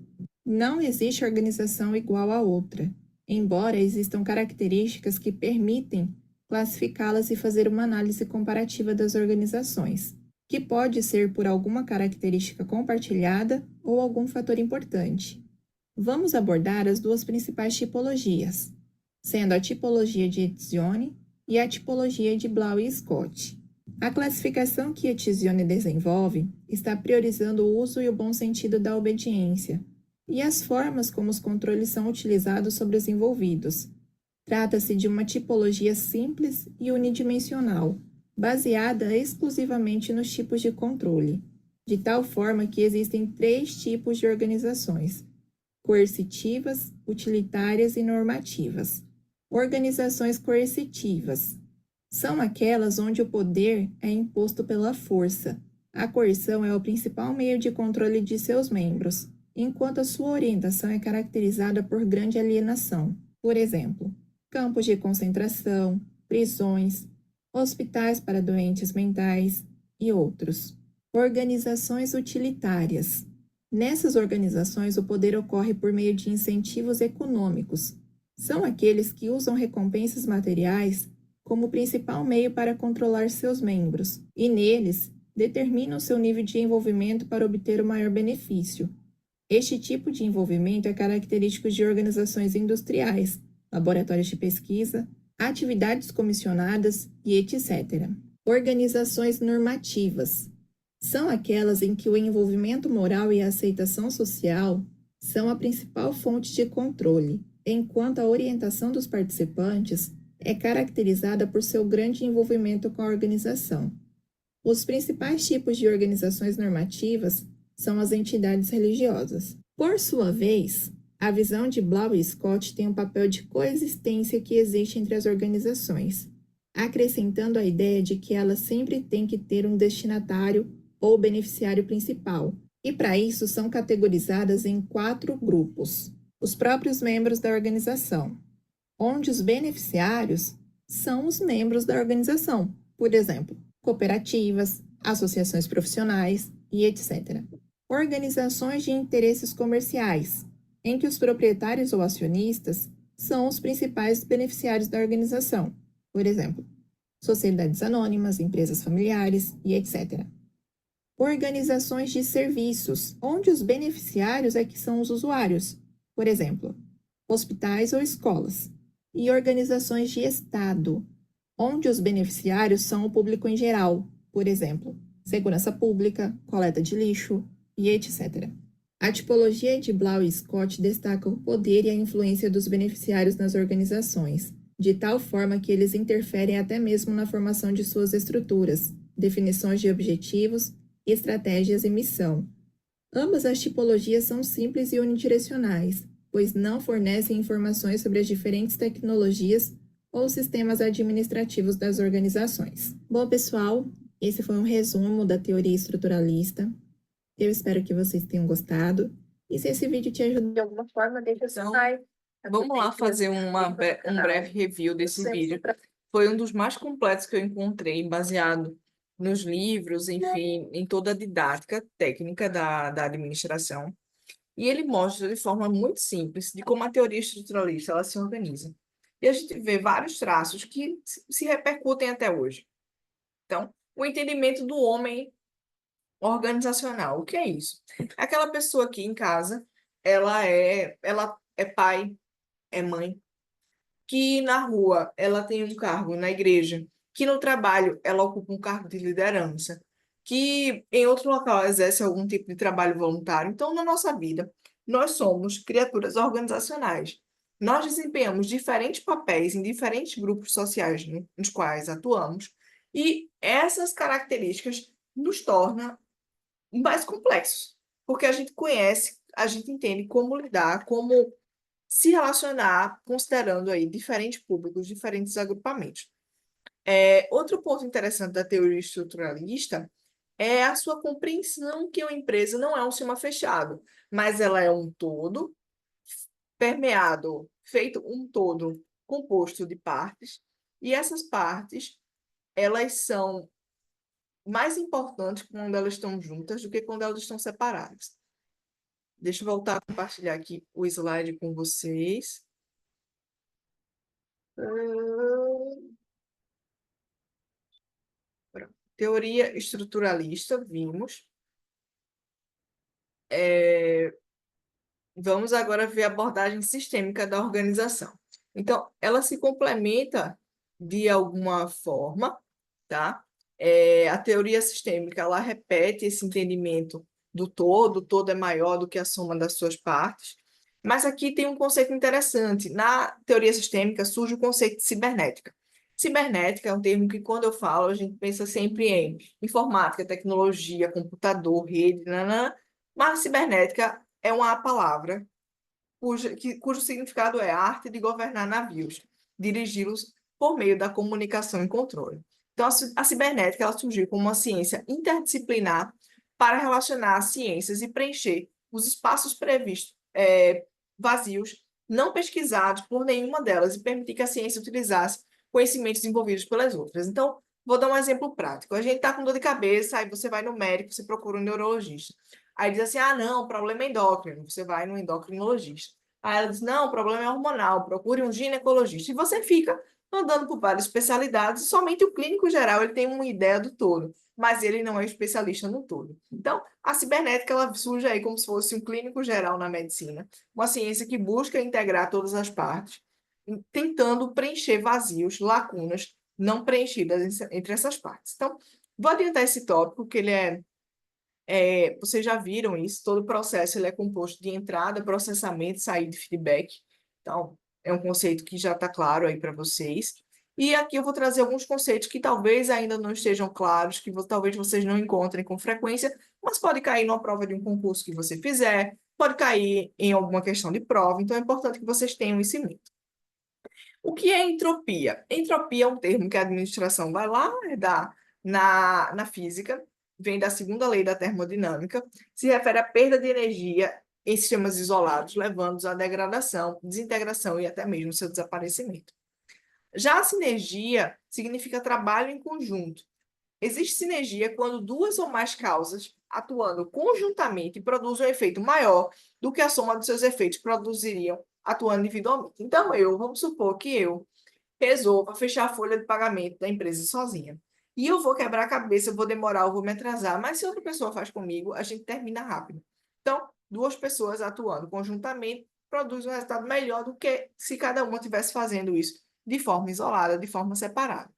Não existe organização igual a outra, embora existam características que permitem classificá-las e fazer uma análise comparativa das organizações, que pode ser por alguma característica compartilhada ou algum fator importante. Vamos abordar as duas principais tipologias, sendo a tipologia de Etzioni e a tipologia de Blau e Scott. A classificação que Etzioni desenvolve está priorizando o uso e o bom sentido da obediência e as formas como os controles são utilizados sobre os envolvidos. Trata-se de uma tipologia simples e unidimensional, baseada exclusivamente nos tipos de controle, de tal forma que existem 3 tipos de organizações: coercitivas, utilitárias e normativas. Organizações coercitivas são aquelas onde o poder é imposto pela força. A coerção é o principal meio de controle de seus membros, enquanto a sua orientação é caracterizada por grande alienação. Por exemplo, campos de concentração, prisões, hospitais para doentes mentais e outros. Organizações utilitárias. Nessas organizações, o poder ocorre por meio de incentivos econômicos. São aqueles que usam recompensas materiais como principal meio para controlar seus membros, e neles determinam seu nível de envolvimento para obter o maior benefício. Este tipo de envolvimento é característico de organizações industriais, laboratórios de pesquisa, atividades comissionadas e etc. Organizações normativas são aquelas em que o envolvimento moral e a aceitação social são a principal fonte de controle, enquanto a orientação dos participantes é caracterizada por seu grande envolvimento com a organização. Os principais tipos de organizações normativas são as entidades religiosas. Por sua vez, a visão de Blau e Scott tem um papel de coexistência que existe entre as organizações, acrescentando a ideia de que elas sempre têm que ter um destinatário ou beneficiário principal, e para isso são categorizadas em 4 grupos. Os próprios membros da organização, onde os beneficiários são os membros da organização, por exemplo, cooperativas, associações profissionais e etc. Organizações de interesses comerciais, em que os proprietários ou acionistas são os principais beneficiários da organização, por exemplo, sociedades anônimas, empresas familiares e etc. Organizações de serviços, onde os beneficiários é que são os usuários, por exemplo, hospitais ou escolas. E organizações de Estado, onde os beneficiários são o público em geral, por exemplo, segurança pública, coleta de lixo e etc. A tipologia de Blau e Scott destaca o poder e a influência dos beneficiários nas organizações, de tal forma que eles interferem até mesmo na formação de suas estruturas, definições de objetivos, estratégias e missão. Ambas as tipologias são simples e unidirecionais, pois não fornecem informações sobre as diferentes tecnologias ou sistemas administrativos das organizações. Bom, pessoal, esse foi um resumo da teoria estruturalista. Eu espero que vocês tenham gostado. E se esse vídeo te ajudou de alguma forma, deixa seu like. Vamos lá fazer um breve review desse vídeo. Foi um dos mais completos que eu encontrei, baseado nos livros, enfim, em toda a didática técnica da administração. E ele mostra de forma muito simples de como a teoria estruturalista ela se organiza. E a gente vê vários traços que se repercutem até hoje. Então, o entendimento do homem organizacional. O que é isso? Aquela pessoa aqui em casa, ela é pai, é mãe, que na rua ela tem um cargo na igreja, que no trabalho ela ocupa um cargo de liderança, que em outro local exerce algum tipo de trabalho voluntário. Então, na nossa vida, nós somos criaturas organizacionais. Nós desempenhamos diferentes papéis em diferentes grupos sociais nos quais atuamos, e essas características nos tornam mais complexos, porque a gente conhece, a gente entende como lidar, como se relacionar, considerando aí diferentes públicos, diferentes agrupamentos. Outro ponto interessante da teoria estruturalista é a sua compreensão que uma empresa não é um sistema fechado, mas ela é um todo, permeado, feito um todo composto de partes, e essas partes, elas são mais importantes quando elas estão juntas do que quando elas estão separadas. Deixa eu voltar a compartilhar aqui o slide com vocês. Pronto. Teoria estruturalista, vimos. Vamos agora ver a abordagem sistêmica da organização. Então, ela se complementa de alguma forma, tá? A teoria sistêmica, ela repete esse entendimento do todo, o todo é maior do que a soma das suas partes, mas aqui tem um conceito interessante. Na teoria sistêmica surge o conceito de cibernética. Cibernética é um termo que, quando eu falo, a gente pensa sempre em informática, tecnologia, computador, rede, nanã, mas cibernética é uma palavra cujo significado é a arte de governar navios, dirigi-los por meio da comunicação e controle. Então, a cibernética ela surgiu como uma ciência interdisciplinar para relacionar as ciências e preencher os espaços previstos, vazios, não pesquisados por nenhuma delas, e permitir que a ciência utilizasse conhecimentos desenvolvidos pelas outras. Então, vou dar um exemplo prático. A gente está com dor de cabeça, aí você vai no médico, você procura um neurologista. Aí diz assim, não, o problema é endócrino, você vai no endocrinologista. Aí ela diz, não, o problema é hormonal, procure um ginecologista. E você fica andando por várias especialidades, e somente o clínico geral ele tem uma ideia do todo, mas ele não é especialista no todo. Então, a cibernética ela surge aí como se fosse um clínico geral na medicina, uma ciência que busca integrar todas as partes, tentando preencher vazios, lacunas não preenchidas entre essas partes. Então, vou adiantar esse tópico, que ele vocês já viram isso, todo o processo ele é composto de entrada, processamento, saída de feedback. Então, é um conceito que já está claro aí para vocês. E aqui eu vou trazer alguns conceitos que talvez ainda não estejam claros, que talvez vocês não encontrem com frequência, mas pode cair numa prova de um concurso que você fizer, pode cair em alguma questão de prova, então é importante que vocês tenham isso em mente. O que é entropia? Entropia é um termo que a administração vai lá herdar na física, vem da segunda lei da termodinâmica, se refere à perda de energia em sistemas isolados, levando-os à degradação, desintegração e até mesmo seu desaparecimento. Já a sinergia significa trabalho em conjunto. Existe sinergia quando duas ou mais causas atuando conjuntamente produzem um efeito maior do que a soma dos seus efeitos produziriam atuando individualmente. Então, vamos supor que eu resolva fechar a folha de pagamento da empresa sozinha. E eu vou quebrar a cabeça, eu vou demorar, eu vou me atrasar, mas se outra pessoa faz comigo, a gente termina rápido. Então, duas pessoas atuando conjuntamente produzem um resultado melhor do que se cada uma estivesse fazendo isso de forma isolada, de forma separada.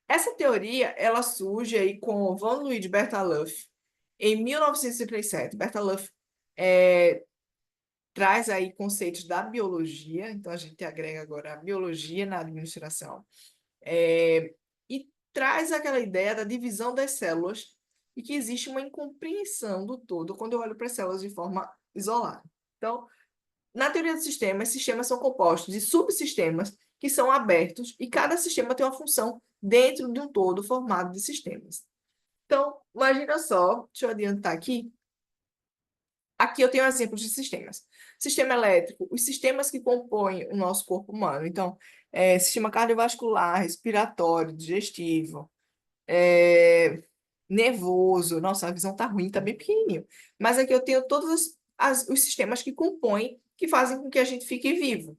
Essa teoria, ela surge aí com Von Luigi Bertalanffy em 1937. Bertalanffy traz aí conceitos da biologia, então a gente agrega agora a biologia na administração, e traz aquela ideia da divisão das células e que existe uma incompreensão do todo quando eu olho para as células de forma isolada. Então, na teoria dos sistemas são compostos de subsistemas que são abertos e cada sistema tem uma função dentro de um todo formado de sistemas. Então, imagina só, deixa eu adiantar aqui. Aqui eu tenho exemplos de sistemas. Sistema elétrico, os sistemas que compõem o nosso corpo humano. Então, sistema cardiovascular, respiratório, digestivo, nervoso. Nossa, a visão está ruim, está bem pequenininho. Mas aqui eu tenho todos os sistemas que compõem, que fazem com que a gente fique vivo,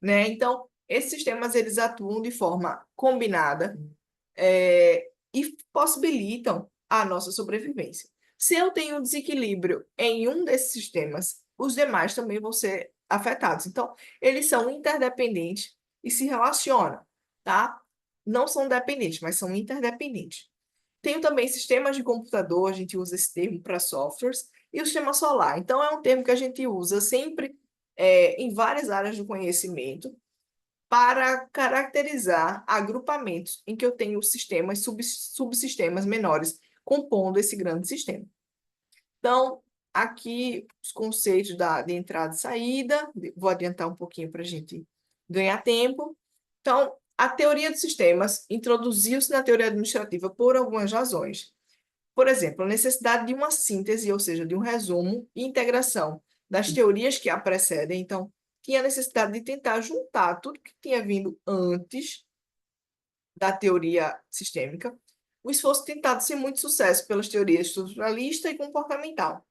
né? Então, esses sistemas, eles atuam de forma combinada, e possibilitam a nossa sobrevivência. Se eu tenho um desequilíbrio em um desses sistemas, os demais também vão ser afetados. Então, eles são interdependentes e se relacionam, tá? Não são dependentes, mas são interdependentes. tenho também sistemas de computador, a gente usa esse termo para softwares, e o sistema solar. Então, é um termo que a gente usa sempre em várias áreas do conhecimento para caracterizar agrupamentos em que eu tenho sistemas, subsistemas menores compondo esse grande sistema. Então, aqui os conceitos de entrada e saída, vou adiantar um pouquinho para a gente ganhar tempo. Então, a teoria dos sistemas introduziu-se na teoria administrativa por algumas razões. Por exemplo, a necessidade de uma síntese, ou seja, de um resumo e integração das teorias que a precedem. Então, tinha a necessidade de tentar juntar tudo que tinha vindo antes da teoria sistêmica. O esforço tentado sem muito sucesso pelas teorias estruturalista e comportamental.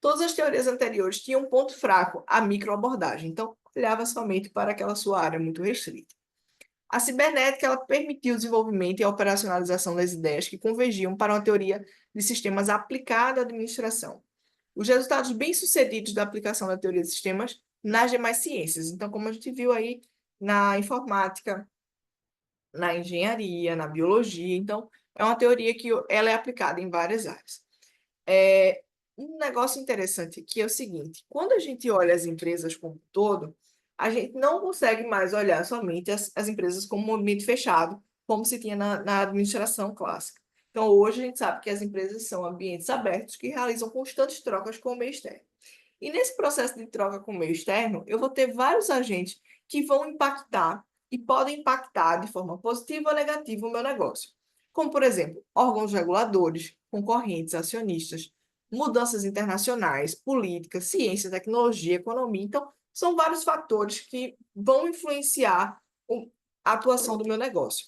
Todas as teorias anteriores tinham um ponto fraco, a microabordagem. Então, olhava somente para aquela sua área muito restrita. A cibernética ela permitiu o desenvolvimento e a operacionalização das ideias que convergiam para uma teoria de sistemas aplicada à administração. Os resultados bem-sucedidos da aplicação da teoria de sistemas nas demais ciências. Então, como a gente viu aí na informática, na engenharia, na biologia. Então, é uma teoria que ela é aplicada em várias áreas. Um negócio interessante aqui é o seguinte, quando a gente olha as empresas como um todo, a gente não consegue mais olhar somente as empresas como um movimento fechado, como se tinha na administração clássica. Então, hoje a gente sabe que as empresas são ambientes abertos que realizam constantes trocas com o meio externo. E nesse processo de troca com o meio externo, eu vou ter vários agentes que vão impactar e podem impactar de forma positiva ou negativa o meu negócio. Como, por exemplo, órgãos reguladores, concorrentes, acionistas, mudanças internacionais, política, ciência, tecnologia, economia. Então, são vários fatores que vão influenciar a atuação do meu negócio.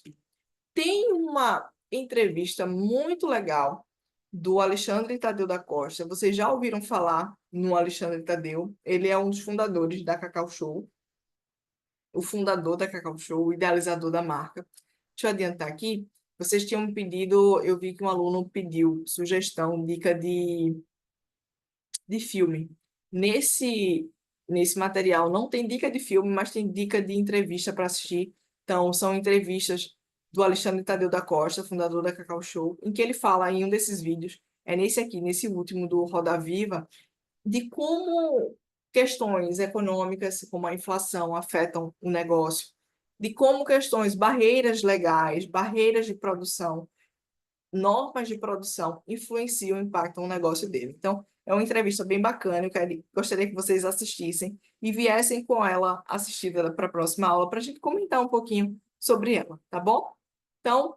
Tem uma entrevista muito legal do Alexandre Tadeu da Costa. Vocês já ouviram falar no Alexandre Tadeu? Ele é um dos fundadores da Cacau Show, o fundador da Cacau Show, o idealizador da marca. Deixa eu adiantar aqui. Vocês tinham pedido, eu vi que um aluno pediu sugestão, dica de filme. Nesse material não tem dica de filme, mas tem dica de entrevista para assistir. Então, são entrevistas do Alexandre Tadeu da Costa, fundador da Cacau Show, em que ele fala em um desses vídeos, é nesse aqui, nesse último do Roda Viva, de como questões econômicas, como a inflação, afetam o negócio, de como questões, barreiras legais, barreiras de produção, normas de produção influenciam, impactam o negócio dele. Então, é uma entrevista bem bacana, gostaria que vocês assistissem e viessem com ela assistida para a próxima aula, para a gente comentar um pouquinho sobre ela, tá bom? Então,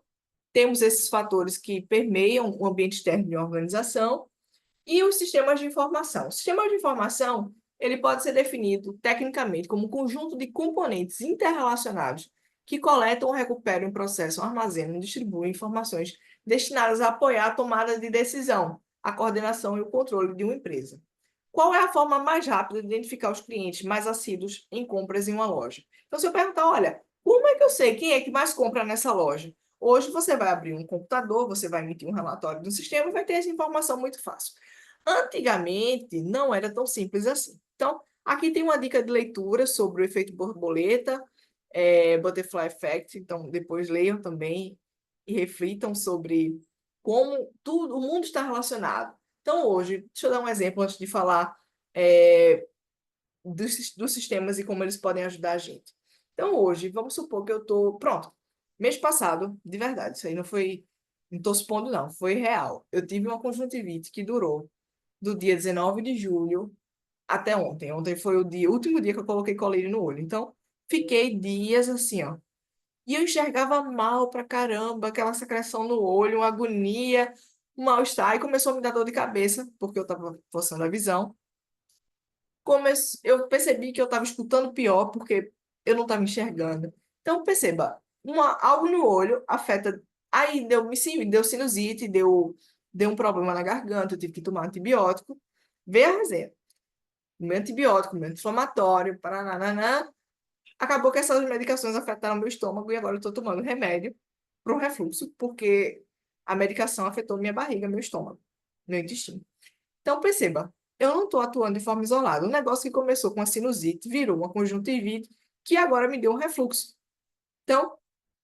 temos esses fatores que permeiam o ambiente externo de uma organização e os sistemas de informação. O sistema de informação, ele pode ser definido tecnicamente como um conjunto de componentes interrelacionados que coletam, recuperam, processam, armazenam e distribuem informações destinadas a apoiar a tomada de decisão, a coordenação e o controle de uma empresa. Qual é a forma mais rápida de identificar os clientes mais assíduos em compras em uma loja? Então, se eu perguntar, olha, como é que eu sei quem é que mais compra nessa loja? Hoje você vai abrir um computador, você vai emitir um relatório do sistema e vai ter essa informação muito fácil. Antigamente, não era tão simples assim. Então, aqui tem uma dica de leitura sobre o efeito borboleta, Butterfly Effect. Então, depois leiam também e reflitam sobre como tudo, o mundo está relacionado. Então, hoje, deixa eu dar um exemplo antes de falar dos sistemas e como eles podem ajudar a gente. Então, hoje, vamos supor que eu estou... Pronto, mês passado, de verdade, isso aí não foi... Não estou supondo, não, foi real. Eu tive uma conjuntivite que durou do dia 19 de julho até ontem. Ontem foi o último dia que eu coloquei colírio no olho. Então, fiquei dias assim, ó. E eu enxergava mal pra caramba, aquela secreção no olho, uma agonia, um mal-estar. E começou a me dar dor de cabeça, porque eu estava forçando a visão. Eu percebi que eu estava escutando pior, porque eu não estava enxergando. Então, perceba, algo no olho afeta... Aí deu sinusite, deu um problema na garganta, eu tive que tomar antibiótico. Vê a resenha. Meu antibiótico, meu anti-inflamatório, parananã. Acabou que essas medicações afetaram meu estômago e agora eu estou tomando remédio para o refluxo, porque a medicação afetou minha barriga, meu estômago, meu intestino. Então, perceba, eu não estou atuando de forma isolada. Um negócio que começou com uma sinusite virou uma conjuntivite que agora me deu um refluxo. Então,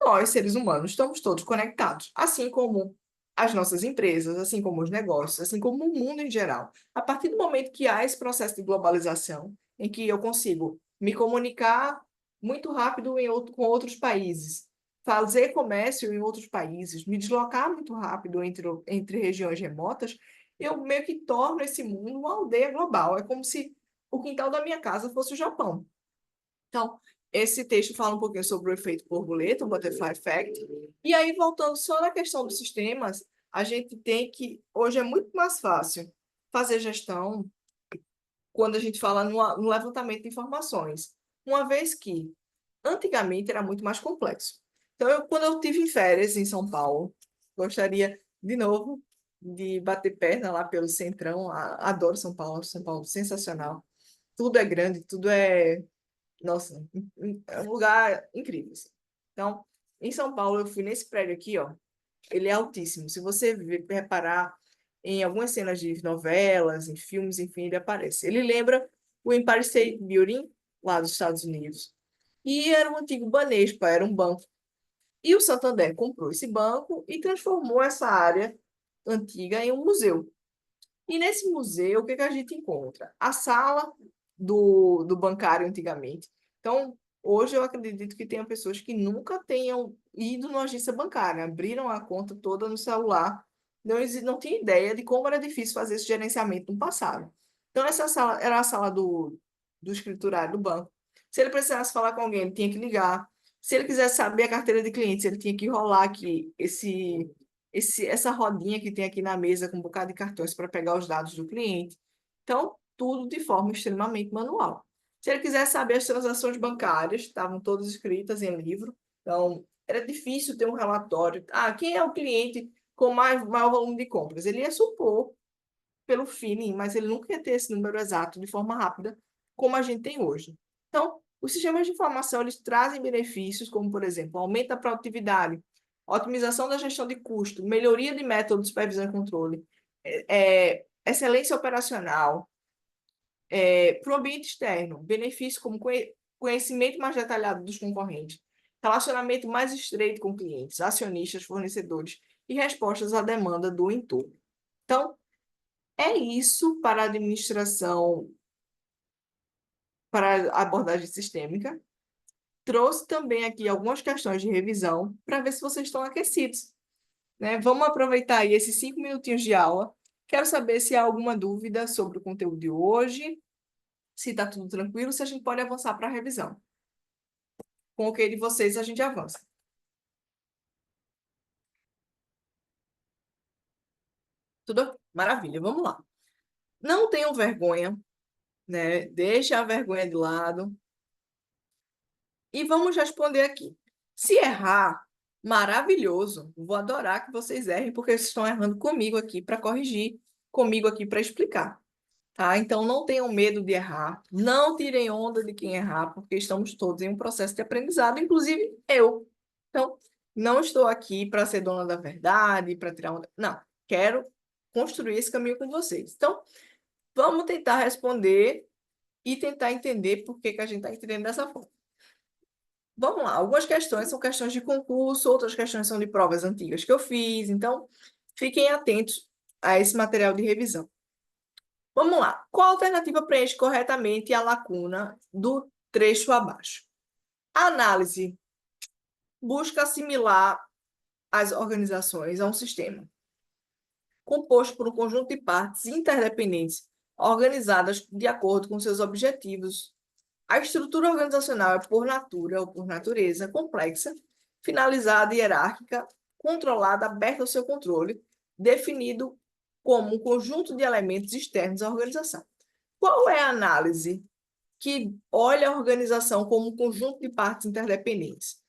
nós, seres humanos, estamos todos conectados. Assim como as nossas empresas, assim como os negócios, assim como o mundo em geral. A partir do momento que há esse processo de globalização, em que eu consigo me comunicar muito rápido com outros países, fazer comércio em outros países, me deslocar muito rápido entre regiões remotas, eu meio que torno esse mundo uma aldeia global. É como se o quintal da minha casa fosse o Japão. Então, esse texto fala um pouquinho sobre o efeito borboleta, o Butterfly Effect. E aí, voltando só na questão dos sistemas, a gente tem que, hoje é muito mais fácil fazer gestão quando a gente fala no levantamento de informações, uma vez que antigamente era muito mais complexo. Então, quando eu tive em férias em São Paulo, gostaria de novo de bater perna lá pelo Centrão. Adoro São Paulo sensacional. Tudo é grande, tudo é, nossa, é um lugar incrível, assim. Então, em São Paulo, eu fui nesse prédio aqui, ó. Ele é altíssimo. Se você reparar em algumas cenas de novelas, em filmes, enfim, ele aparece. Ele lembra o Empire State Building, lá dos Estados Unidos. E era um antigo Banespa, era um banco. E o Santander comprou esse banco e transformou essa área antiga em um museu. E nesse museu, o que que a gente encontra? A sala do bancário antigamente. Então, hoje eu acredito que tenha pessoas que nunca tenham ido numa agência bancária, abriram a conta toda no celular, não tinha ideia de como era difícil fazer esse gerenciamento no passado. Então, essa sala era a sala do escriturário do banco. Se ele precisasse falar com alguém, ele tinha que ligar. Se ele quisesse saber a carteira de clientes, ele tinha que rolar aqui essa rodinha que tem aqui na mesa com um bocado de cartões para pegar os dados do cliente. Então, tudo de forma extremamente manual. Se ele quisesse saber as transações bancárias, estavam todas escritas em livro, então era difícil ter um relatório. Ah, quem é o cliente com maior volume de compras? Ele ia supor pelo feeling, mas ele nunca ia ter esse número exato de forma rápida, como a gente tem hoje. Então, os sistemas de informação, eles trazem benefícios, como, por exemplo, aumento da produtividade, otimização da gestão de custo, melhoria de método de supervisão e controle, excelência operacional, para o ambiente externo, benefícios como conhecimento mais detalhado dos concorrentes, relacionamento mais estreito com clientes, acionistas, fornecedores e respostas à demanda do entorno. Então, é isso para a administração, para a abordagem sistêmica. Trouxe também aqui algumas questões de revisão para ver se vocês estão aquecidos, né? Vamos aproveitar aí esses 5 minutinhos de aula. Quero saber se há alguma dúvida sobre o conteúdo de hoje, se está tudo tranquilo, se a gente pode avançar para a revisão. Com o ok de vocês, a gente avança. Tudo? Maravilha, vamos lá. Não tenham vergonha, né? Deixa a vergonha de lado. E vamos responder aqui. Se errar, maravilhoso. Vou adorar que vocês errem, porque vocês estão errando comigo aqui para corrigir, comigo aqui para explicar. Tá? Então, não tenham medo de errar. Não tirem onda de quem errar, porque estamos todos em um processo de aprendizado, inclusive eu. Então, não estou aqui para ser dona da verdade, para tirar onda. Não, quero construir esse caminho com vocês. Então, vamos tentar responder e tentar entender por que a gente está entendendo dessa forma. Vamos lá, algumas questões são questões de concurso, outras questões são de provas antigas que eu fiz, então fiquem atentos a esse material de revisão. Vamos lá, qual alternativa preenche corretamente a lacuna do trecho abaixo? A análise busca assimilar as organizações a um sistema composto por um conjunto de partes interdependentes organizadas de acordo com seus objetivos. A estrutura organizacional é, por natura ou por natureza, complexa, finalizada e hierárquica, controlada, aberta ao seu controle, definido como um conjunto de elementos externos à organização. Qual é a análise que olha a organização como um conjunto de partes interdependentes?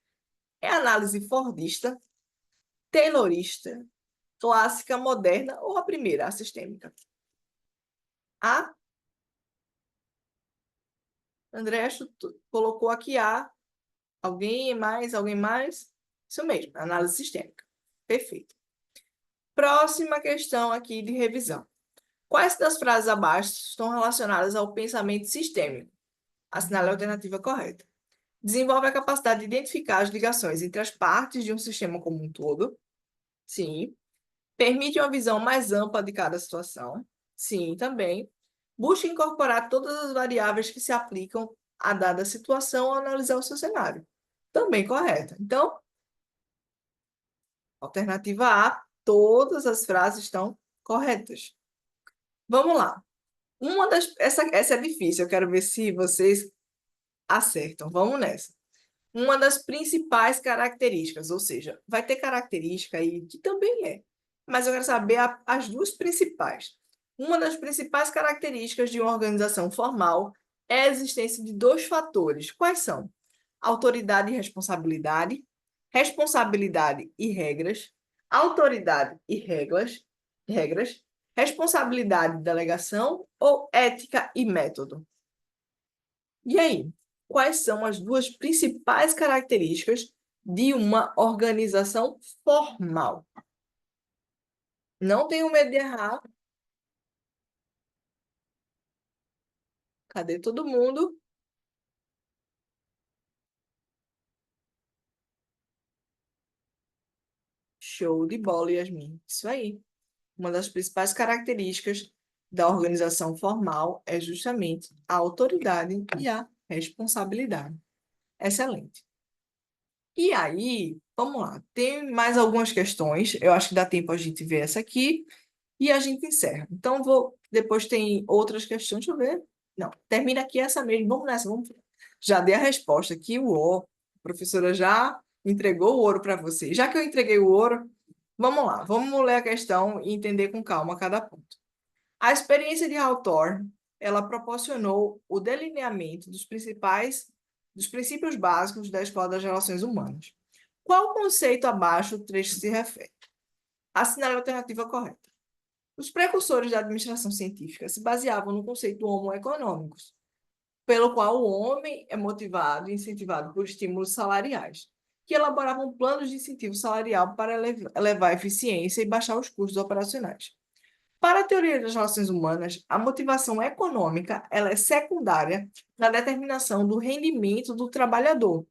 É a análise fordista, taylorista, clássica, moderna ou a primeira, a sistêmica? A André colocou aqui a. Alguém mais? Alguém mais? Isso mesmo, análise sistêmica. Perfeito. Próxima questão aqui de revisão. Quais das frases abaixo estão relacionadas ao pensamento sistêmico? Assinale a alternativa correta. Desenvolve a capacidade de identificar as ligações entre as partes de um sistema como um todo. Sim. Permite uma visão mais ampla de cada situação. Sim, também. Busca incorporar todas as variáveis que se aplicam a dada situação ao analisar o seu cenário. Também correta. Então, alternativa A, todas as frases estão corretas. Vamos lá. Essa é difícil, eu quero ver se vocês acertam. Vamos nessa. Uma das principais características, ou seja, vai ter característica aí que também é, mas eu quero saber as duas principais. Uma das principais características de uma organização formal é a existência de dois fatores. Quais são? Autoridade e responsabilidade, responsabilidade e regras, autoridade e regras, responsabilidade e delegação ou ética e método. E aí, quais são as duas principais características de uma organização formal? Não tenho medo de errar. Cadê todo mundo? Show de bola, Yasmin. Isso aí. Uma das principais características da organização formal é justamente a autoridade e a responsabilidade. Excelente. E aí, vamos lá. Tem mais algumas questões. Eu acho que dá tempo a gente ver essa aqui e a gente encerra. Então, depois tem outras questões. Deixa eu ver. Não, termina aqui essa mesmo. Vamos nessa, vamos. Já dei a resposta aqui, o ouro. A professora já entregou o ouro para vocês. Já que eu entreguei o ouro, vamos lá. Vamos ler a questão e entender com calma cada ponto. A experiência de Hawthorne, ela proporcionou o delineamento dos princípios básicos da Escola das Relações Humanas. Qual conceito abaixo o trecho se refere? Assinale a alternativa correta. Os precursores da administração científica se baseavam no conceito homo econômicos, pelo qual o homem é motivado e incentivado por estímulos salariais, que elaboravam planos de incentivo salarial para elevar a eficiência e baixar os custos operacionais. Para a teoria das relações humanas, a motivação econômica ela é secundária na determinação do rendimento do trabalhador.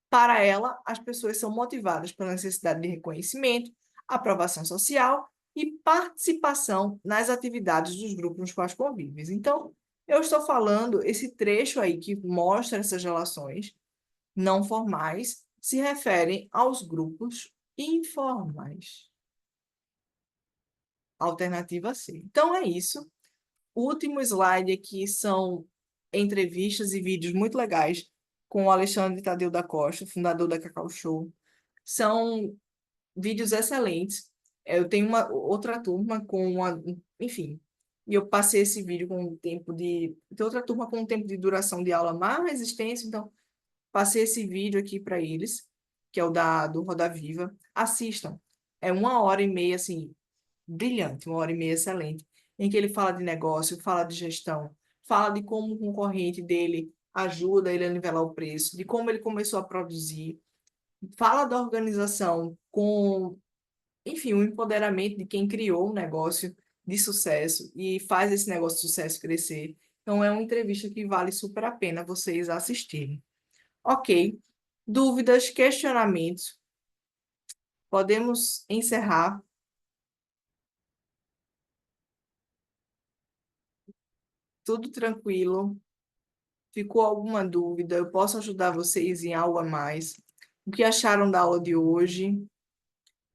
Para ela, as pessoas são motivadas pela necessidade de reconhecimento, aprovação social e participação nas atividades dos grupos nos quais convivem. Então, eu estou falando, esse trecho aí que mostra essas relações não formais se referem aos grupos informais. Alternativa C. Então, é isso. O último slide aqui são entrevistas e vídeos muito legais com o Alexandre Tadeu da Costa, fundador da Cacau Show. São vídeos excelentes. Eu tenho uma outra turma enfim, e eu passei esse vídeo com um tempo de... Tem outra turma com um tempo de duração de aula mais extenso, então passei esse vídeo aqui para eles, que é o do Roda Viva. Assistam. É 1h30, assim, brilhante, 1h30 excelente, em que ele fala de negócio, fala de gestão, fala de como o concorrente dele ajuda ele a nivelar o preço, de como ele começou a produzir, fala da organização com, enfim, o empoderamento de quem criou um negócio de sucesso e faz esse negócio de sucesso crescer. Então, é uma entrevista que vale super a pena vocês assistirem. Ok. Dúvidas, questionamentos? Podemos encerrar. Tudo tranquilo. Ficou alguma dúvida? Eu posso ajudar vocês em algo a mais? O que acharam da aula de hoje?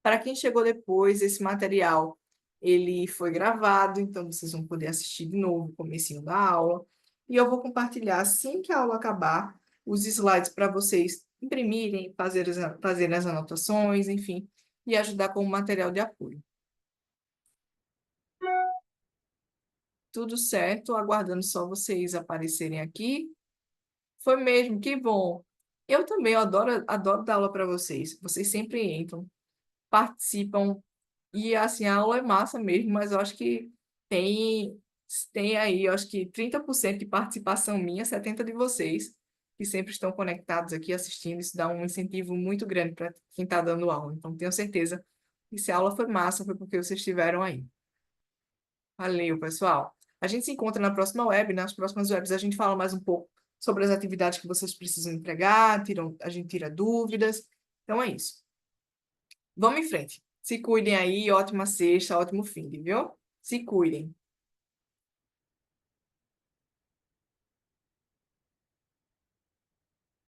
Para quem chegou depois, esse material ele foi gravado, então vocês vão poder assistir de novo o comecinho da aula. E eu vou compartilhar assim que a aula acabar os slides para vocês imprimirem, fazerem as anotações, enfim, e ajudar como material de apoio. Tudo certo, aguardando só vocês aparecerem aqui. Foi mesmo, que bom. Eu também adoro dar aula para vocês. Vocês sempre entram, participam, e assim, a aula é massa mesmo, mas eu acho que tem, tem aí, eu acho que 30% de participação minha, 70% de vocês, que sempre estão conectados aqui assistindo. Isso dá um incentivo muito grande para quem está dando aula. Então, tenho certeza que se a aula foi massa, foi porque vocês estiveram aí. Valeu, pessoal. A gente se encontra na próxima web. Nas próximas webs a gente fala mais um pouco sobre as atividades que vocês precisam entregar, a gente tira dúvidas. Então é isso. Vamos em frente. Se cuidem aí, ótima sexta, ótimo fim, viu? Se cuidem.